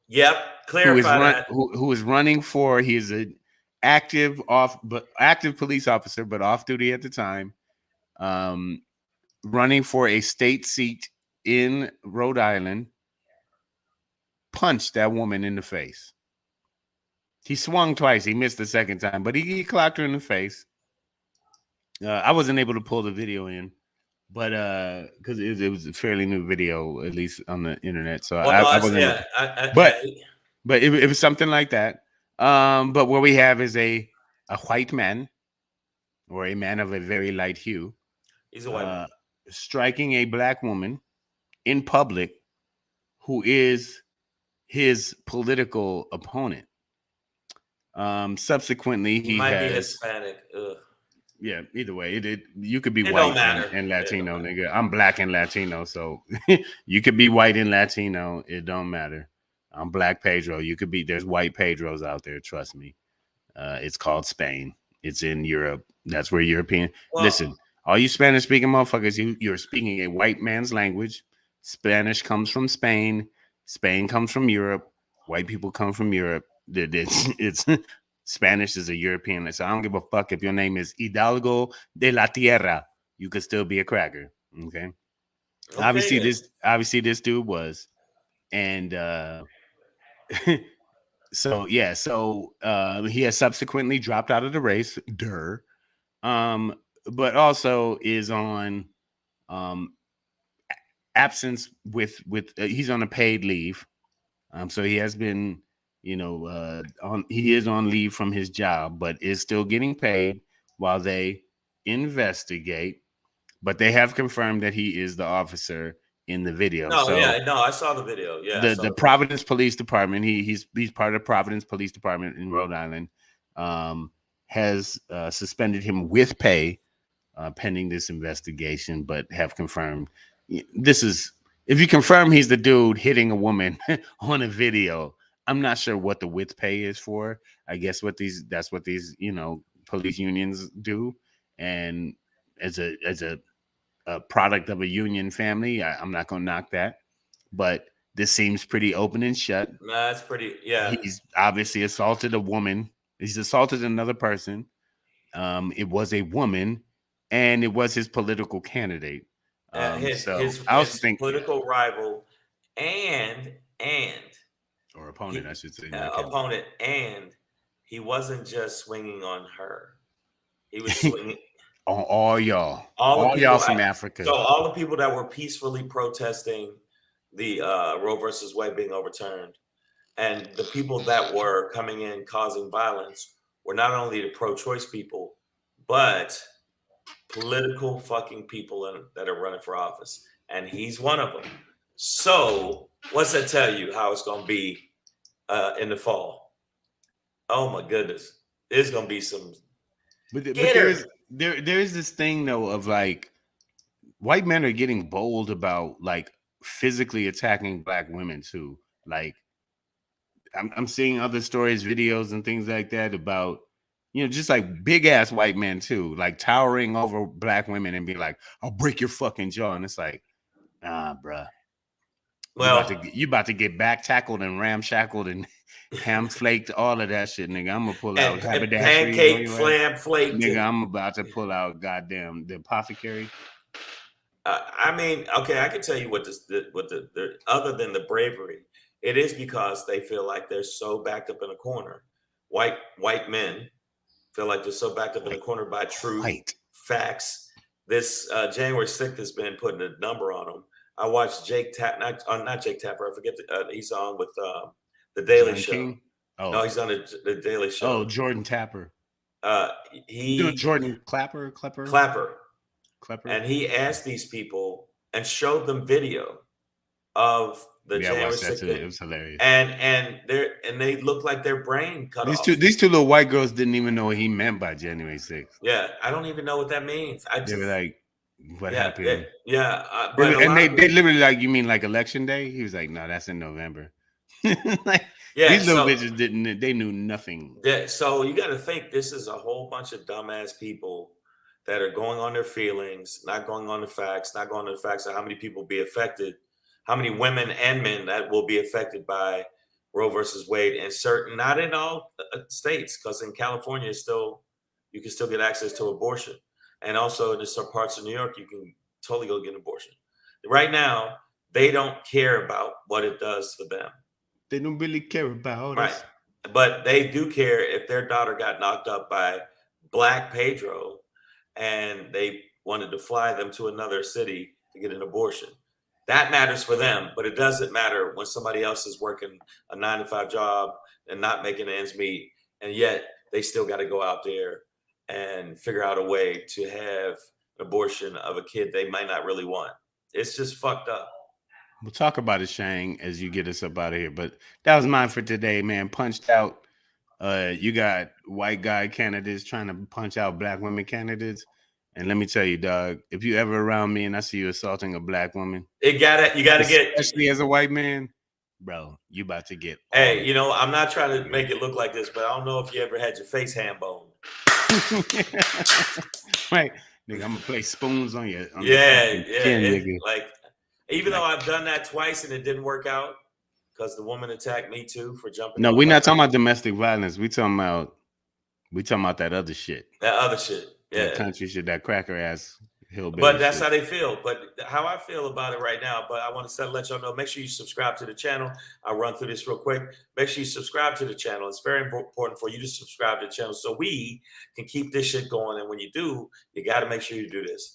Yep, clarify that. Who is running for? He is an active police officer, but off duty at the time. Running for a state seat in Rhode Island, punched that woman in the face. He swung twice. He missed the second time, but he clocked her in the face. I wasn't able to pull the video in, but because it was a fairly new video, at least on the internet. So I wasn't. But it was something like that. But what we have is a white man, or a man of a very light hue. He's a white man. Striking a black woman in public who is his political opponent. Subsequently, he might has, be Hispanic. Ugh. Yeah, either way, you could be white and Latino, nigga. I'm black and Latino, so you could be white and Latino. It don't matter. I'm Black Pedro. You could be. There's white Pedros out there. Trust me. It's called Spain. It's in Europe. That's where European. Well, listen, all you Spanish speaking motherfuckers, you're speaking a white man's language. Spanish comes from Spain. Spain comes from Europe. White people come from Europe. It's Spanish is a European. So I don't give a fuck if your name is Hidalgo de la Tierra. You could still be a cracker. Okay. Obviously, this dude was, and so he has subsequently dropped out of the race. But also is on absence with he's on a paid leave. So he has been, he is on leave from his job, but is still getting paid while they investigate. But they have confirmed that he is the officer in the video. I saw the video. Yeah, the Providence Police Department. He's part of the Providence Police Department in Rhode Island. Has suspended him with pay pending this investigation, but have confirmed this is. If you confirm he's the dude hitting a woman on a video, I'm not sure what the with pay is for. I guess that's what these police unions do, and as a product of a union family, I'm not going to knock that, but this seems pretty open and shut. Nah, that's pretty. Yeah, he's obviously assaulted a woman. He's assaulted another person. It was a woman, and it was his political candidate. His political rival and or opponent, I should say. Opponent, and he wasn't just swinging on her. He was swinging on all y'all from Africa. So all the people that were peacefully protesting the Roe versus Wade being overturned, and the people that were coming in causing violence were not only the pro-choice people, but political fucking people that are running for office, and he's one of them. So what's that tell you how it's going to be in the fall? Oh my goodness, there's going to be some. But there is this thing though of like white men are getting bold about like physically attacking black women too. Like I'm seeing other stories, videos, and things like that about. Just like big ass white men too, like towering over black women and be like, "I'll break your fucking jaw," and it's like, bruh. Well, you about to get back tackled and ramshackled and ham flaked, all of that shit, nigga. I'm gonna pull out pancake, flam flake, nigga. I'm about to pull out goddamn the apothecary. I mean, okay, I can tell you what the other than the bravery, it is because they feel like they're so backed up in a corner. White men feel like they're so backed up in the corner by truth, facts, this January 6th has been putting a number on them. I watched Jake not Jake Tapper. I forget. He's on with the Daily John Show. King? Oh. No, he's on the Daily Show. Oh, Jordan Tapper. He Jordan Clapper, and he asked these people and showed them video of the January 6th. It was hilarious. And they look like their brain cut off. These two little white girls didn't even know what he meant by January 6th. Yeah, I don't even know what that means. They were like, "What happened?" But they literally like, "You mean like election day?" He was like, "No, that's in November." Like, these little bitches didn't. They knew nothing. Yeah, so you got to think this is a whole bunch of dumbass people that are going on their feelings, not going on the facts, not going on the facts of how many people be affected, how many women and men that will be affected by Roe versus Wade, and certain, not in all states, because in California, you can still get access to abortion, and also in some parts of New York, you can totally go get an abortion. Right now, they don't care about what it does for them. They don't really care about us. But they do care if their daughter got knocked up by Black Pedro and they wanted to fly them to another city to get an abortion. That matters for them, but it doesn't matter when somebody else is working a 9-to-5 job and not making ends meet, and yet they still got to go out there and figure out a way to have an abortion of a kid they might not really want. It's just fucked up. We'll talk about it, Shang, as you get us up out of here. But that was mine for today, man. Punched out. You got white guy candidates trying to punch out black women candidates. And let me tell you, dog, if you ever around me and I see you assaulting a black woman, you gotta get, especially as a white man, bro, you about to get. Hey, you know, I'm not trying to make it look like this, but I don't know if you ever had your face hand boned. Right, nigga, I'm gonna play spoons on you. Chin, like. Even though I've done that twice and it didn't work out because the woman attacked me too for jumping. No, we're not talking about domestic violence. We talking about that other shit. That other shit. Yeah. That country shit, that cracker ass hillbilly. But that's shit. how they feel. But how I feel about it right now, but I want to let y'all know, make sure you subscribe to the channel. I'll run through this real quick. Make sure you subscribe to the channel. It's very important for you to subscribe to the channel so we can keep this shit going. And when you do, you got to make sure you do this.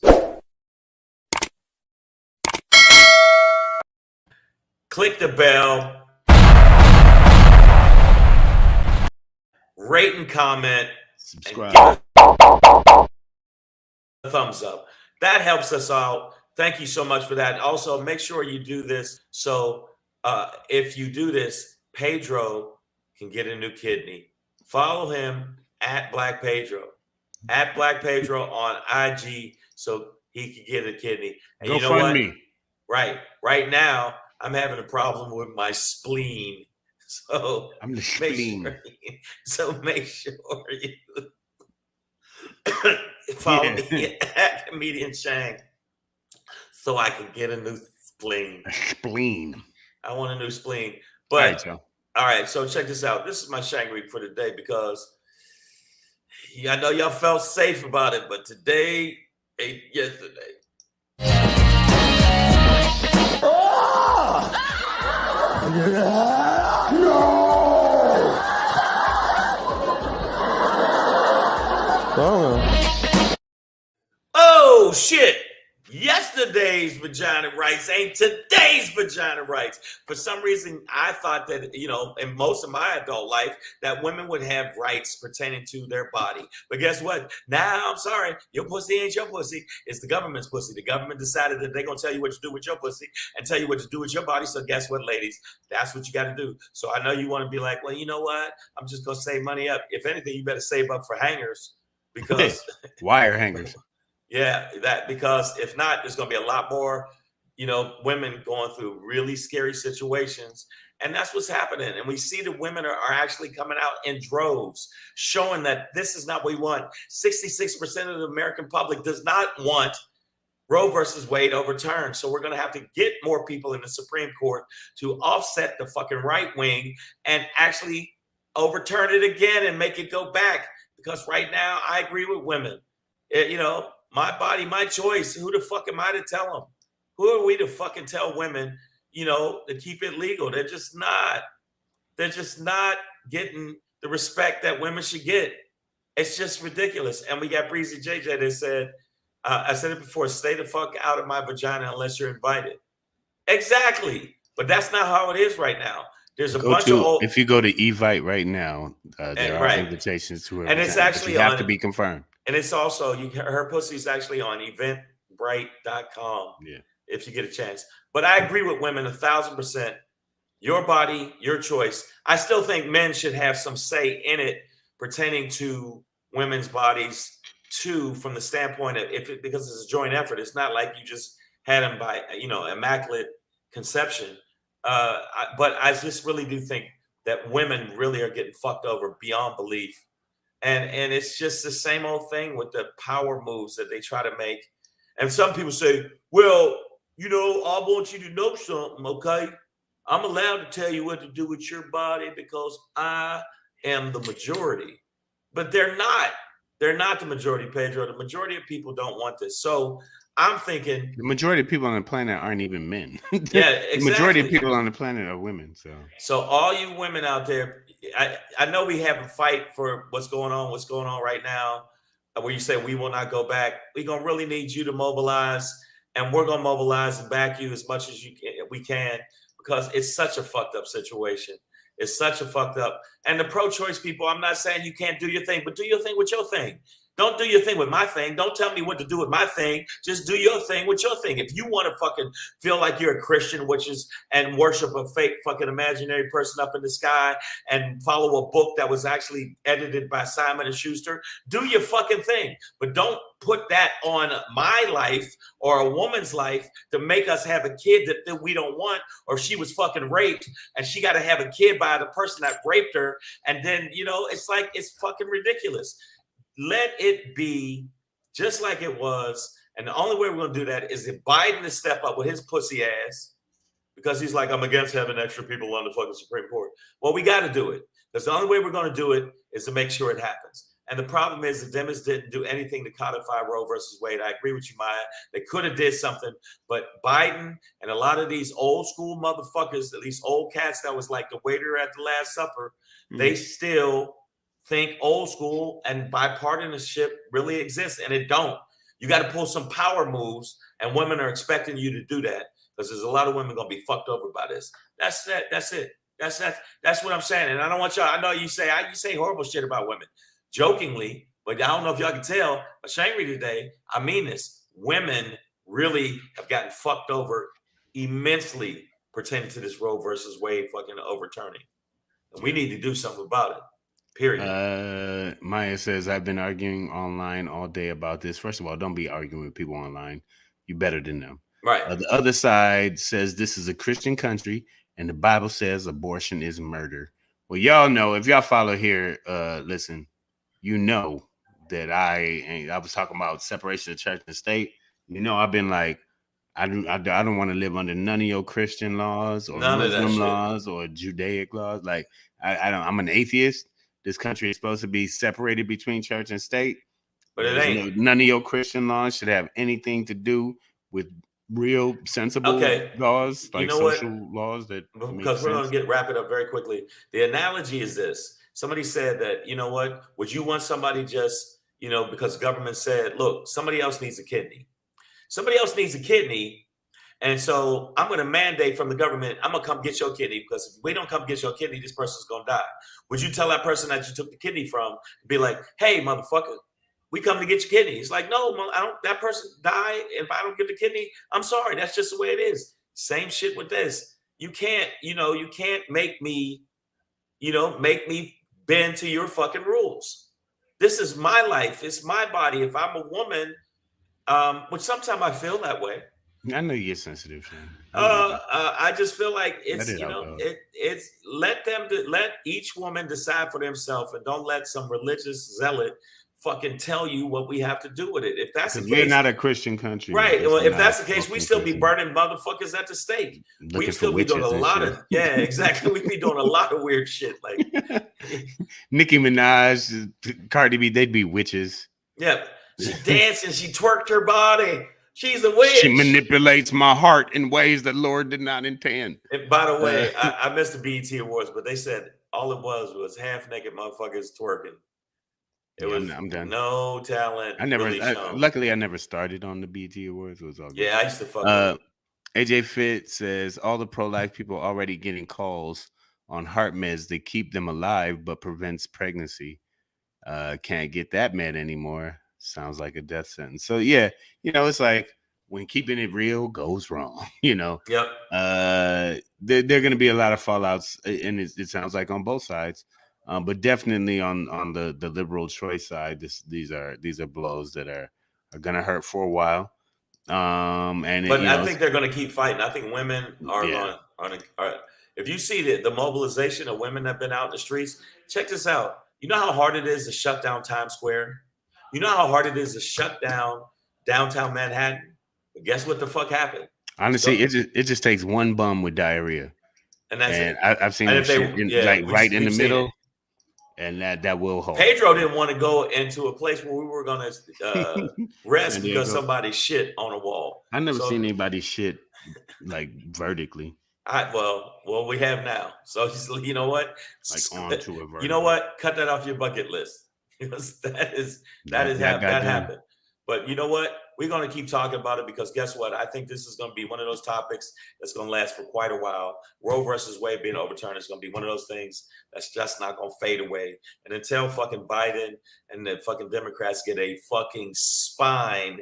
Click the bell, rate and comment, subscribe, and give a thumbs up. That helps us out. Thank you so much for that. Also, make sure you do this. So if you do this, Pedro can get a new kidney. Follow him at Black Pedro on IG so he can get a kidney. And you know what? Me. Right now, I'm having a problem with my spleen. So I'm the spleen. Make sure you follow me at Comedian Shang so I can get a new spleen. Spleen. I want a new spleen. But all right, so check this out. This is my SHANGRY for today because I know y'all felt safe about it, but today ain't yesterday. Oh shit! Yesterday's vagina rights ain't today's vagina rights. For some reason, I thought that, you know, in most of my adult life, that women would have rights pertaining to their body. But guess what? Now, I'm sorry, your pussy ain't your pussy. It's the government's pussy. The government decided that they're going to tell you what to do with your pussy and tell you what to do with your body. So guess what, ladies? That's what you got to do. So I know you want to be like, well, you know what? I'm just going to save money up. If anything, you better save up for hangers because wire hangers. Yeah, because if not, there's going to be a lot more, you know, women going through really scary situations. And that's what's happening. And we see that women are actually coming out in droves, showing that this is not what we want. 66% of the American public does not want Roe versus Wade overturned. So we're going to have to get more people in the Supreme Court to offset the fucking right wing and actually overturn it again and make it go back. Because right now, I agree with women. You know, my body, my choice. Who the fuck am I to tell them? Who are we to fucking tell women, you know, to keep it legal? They're just not getting the respect that women should get. It's just ridiculous. And we got Breezy JJ that said, I said it before, stay the fuck out of my vagina unless you're invited. Exactly. But that's not how it is right now. There's a bunch of old. If you go to Evite right now, there are right. invitations to her And it's vagina, but actually you have on- to be confirmed. And it's also her pussy's actually on eventbrite.com. Yeah. If you get a chance. But I agree with women 1,000%. Your body, your choice. I still think men should have some say in it pertaining to women's bodies too, from the standpoint of because it's a joint effort. It's not like you just had them by immaculate conception. But I just really do think that women really are getting fucked over beyond belief. And it's just the same old thing with the power moves that they try to make. And some people say, well, I want you to know something, okay? I'm allowed to tell you what to do with your body because I am the majority. But they're not. They're not the majority, Pedro. The majority of people don't want this. So I'm thinking the majority of people on the planet aren't even men. Yeah, exactly. The majority of people on the planet are women. So all you women out there, I know we have a fight for what's going on right now, where you say we will not go back. We're gonna really need you to mobilize, and we're gonna mobilize and back you as much as we can, because it's such a fucked up situation. It's such a fucked up. And the pro-choice people, I'm not saying you can't do your thing, but do your thing with your thing. Don't do your thing with my thing. Don't tell me what to do with my thing. Just do your thing with your thing. If you want to fucking feel like you're a Christian, and worship a fake fucking imaginary person up in the sky and follow a book that was actually edited by Simon & Schuster, do your fucking thing. But don't put that on my life or a woman's life to make us have a kid that we don't want, or she was fucking raped and she got to have a kid by the person that raped her. And then, it's fucking ridiculous. Let it be just like it was. And the only way we're going to do that is if Biden to step up with his pussy ass, because he's like, I'm against having extra people on the fucking Supreme Court. Well, we got to do it, because the only way we're going to do it is to make sure it happens. And the problem is the Democrats didn't do anything to codify Roe versus Wade. I agree with you, Maya. They could have did something, but Biden and a lot of these old school motherfuckers, these old cats that was like the waiter at the Last Supper, they still think old school and bipartisanship really exists, and it don't. You got to pull some power moves, and women are expecting you to do that, because there's a lot of women going to be fucked over by this. That's it. That's what I'm saying. And I don't want y'all. I know you say horrible shit about women, jokingly, but I don't know if y'all can tell. But SHANGRY today, I mean this. Women really have gotten fucked over immensely pertaining to this Roe versus Wade fucking overturning, and we need to do something about it. Period. Maya says, I've been arguing online all day about this. First of all, don't be arguing with people online. You're better than them. Right. The other side says this is a Christian country and the Bible says abortion is murder. Well, y'all know, if y'all follow here, listen, you know that I was talking about separation of church and state. I've been like, I don't want to live under none of your Christian laws or Muslim laws or Judaic laws. Like, I'm an atheist. This country is supposed to be separated between church and state, but it ain't. None of your Christian laws should have anything to do with real sensible laws, like social laws. Because we're going to wrap it up very quickly. The analogy is this: somebody said that, would you want somebody just, because government said, look, somebody else needs a kidney. Somebody else needs a kidney. And so I'm going to mandate from the government, I'm going to come get your kidney, because if we don't come get your kidney, this person's going to die. Would you tell that person that you took the kidney from, be like, hey, motherfucker, we come to get your kidney? It's like, no, that person died. If I don't get the kidney, I'm sorry. That's just the way it is. Same shit with this. You can't make me bend to your fucking rules. This is my life. It's my body. If I'm a woman, which sometimes I feel that way. I know you get sensitive, Shane. I just feel like it's let each woman decide for themselves, and don't let some religious zealot fucking tell you what we have to do with it. If that's the case, we're not a Christian country, right? Well, if that's the case, we still be burning motherfuckers at the stake. We still be doing a lot of exactly. We be doing a lot of weird shit, like Nicki Minaj, Cardi B. They'd be witches. Yeah, she danced and she twerked her body. She's a witch. She manipulates my heart in ways that Lord did not intend. And by the way, I missed the BET Awards, but they said all it was half-naked motherfuckers twerking. It Yeah, was I'm done. no talent really shown. Luckily, I never started on the BT Awards. It was all good. Yeah, I used to fuck with it. AJ Fit says all the pro-life people already getting calls on heart meds that keep them alive but prevents pregnancy. Can't get that med anymore. Sounds like a death sentence. So yeah, it's like when keeping it real goes wrong. Yep. There are going to be a lot of fallouts, and it sounds like on both sides. But definitely on the liberal choice side, these are blows that are going to hurt for a while. And but I think they're going to keep fighting. I think women are Yeah. going to. If you see the mobilization of women that have been out in the streets, check this out. You know how hard it is to shut down Times Square? You know how hard it is to shut down downtown Manhattan? But guess what the fuck happened? Honestly, it just takes one bum with diarrhea, and that's it. I've seen And them shit right in the middle, and that will hold. Pedro didn't want to go into a place where we were going to rest because somebody shit on a wall. I never seen anybody shit like vertically. Well, we have now. So you know what? Like onto a vertical. You know what? Cut that off your bucket list because that happened. But you know what? We're going to keep talking about it because guess what? I think this is going to be one of those topics that's going to last for quite a while. Roe versus Wade being overturned is going to be one of those things that's just not going to fade away. And until fucking Biden and the fucking Democrats get a fucking spine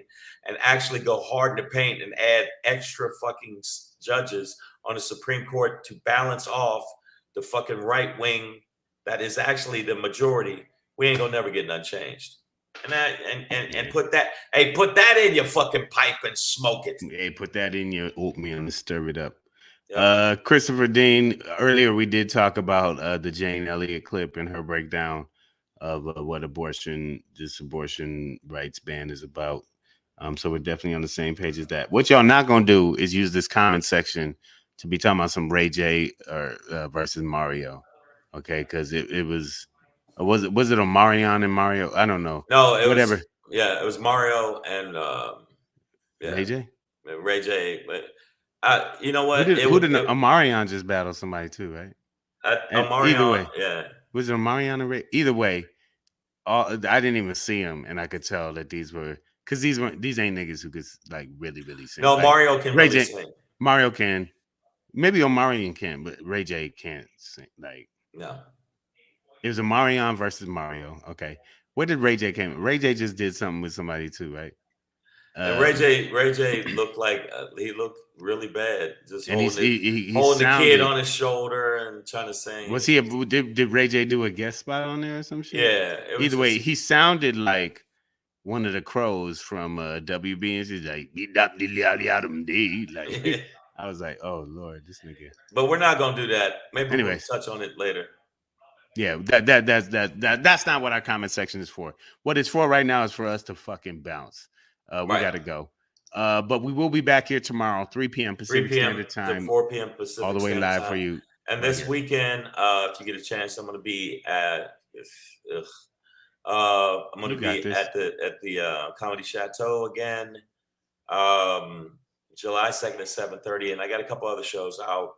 and actually go hard in the paint and add extra fucking judges on the Supreme Court to balance off the fucking right wing that is actually the majority, we ain't gonna never get none changed. And put that in your fucking pipe and smoke it. Hey, put that in your oatmeal and stir it up. Yep. Christopher Dean, earlier we did talk about the Jane Elliott clip and her breakdown of what this abortion rights ban is about. So we're definitely on the same page as that. What y'all not gonna do is use this comment section to be talking about some Ray J versus Mario, okay? Because it was it Omarion and Mario? I don't know. No, it was Mario and Ray J. Ray J. But you know what? Who did Omarion just battle somebody too, right? Omarion, either way, yeah. Was it Omarion and Ray? Either way, I didn't even see them, and I could tell that these ain't niggas who could like really sing. No, like, Mario can Ray really J, sing. Mario can. Maybe Omarion can, but Ray J can't sing. Like, no. It was Omarion versus Mario. Okay. What did Ray J came? Ray J just did something with somebody too, right? And Ray J looked like he looked really bad. Just holding the kid on his shoulder and trying to sing. Was he? Did Ray J do a guest spot on there or some shit? Yeah. Either way, he sounded like one of the crows from WB, and she's like, like I was like, oh Lord, this nigga. But we're not gonna do that. Maybe we'll touch on it later. Yeah, that's not what our comment section is for. What it's for right now is for us to fucking bounce. We gotta go. But we will be back here tomorrow, 3 p.m. Pacific Standard Time, to 4 p.m. Pacific, all the way live for you. And this weekend, if you get a chance, I'm gonna be at. I'm gonna be at the Comedy Chateau again, July 2nd at 7:30, and I got a couple other shows out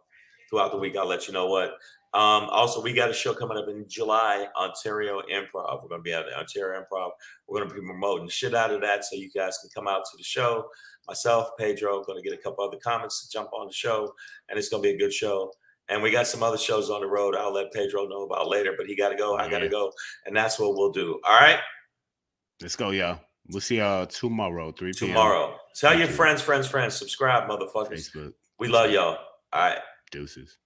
throughout the week. I'll let you know what. Also, we got a show coming up in July, Ontario Improv. We're going to be at the Ontario Improv. We're going to be promoting shit out of that so you guys can come out to the show. Myself, Pedro, going to get a couple other comics to jump on the show, and it's going to be a good show. And we got some other shows on the road I'll let Pedro know about later, but he got to go. I got to go. And that's what we'll do. All right? Let's go, y'all. We'll see y'all tomorrow, 3 p.m. Tomorrow. Tell your friends. Subscribe, motherfuckers. Facebook. We love y'all. All right. Deuces.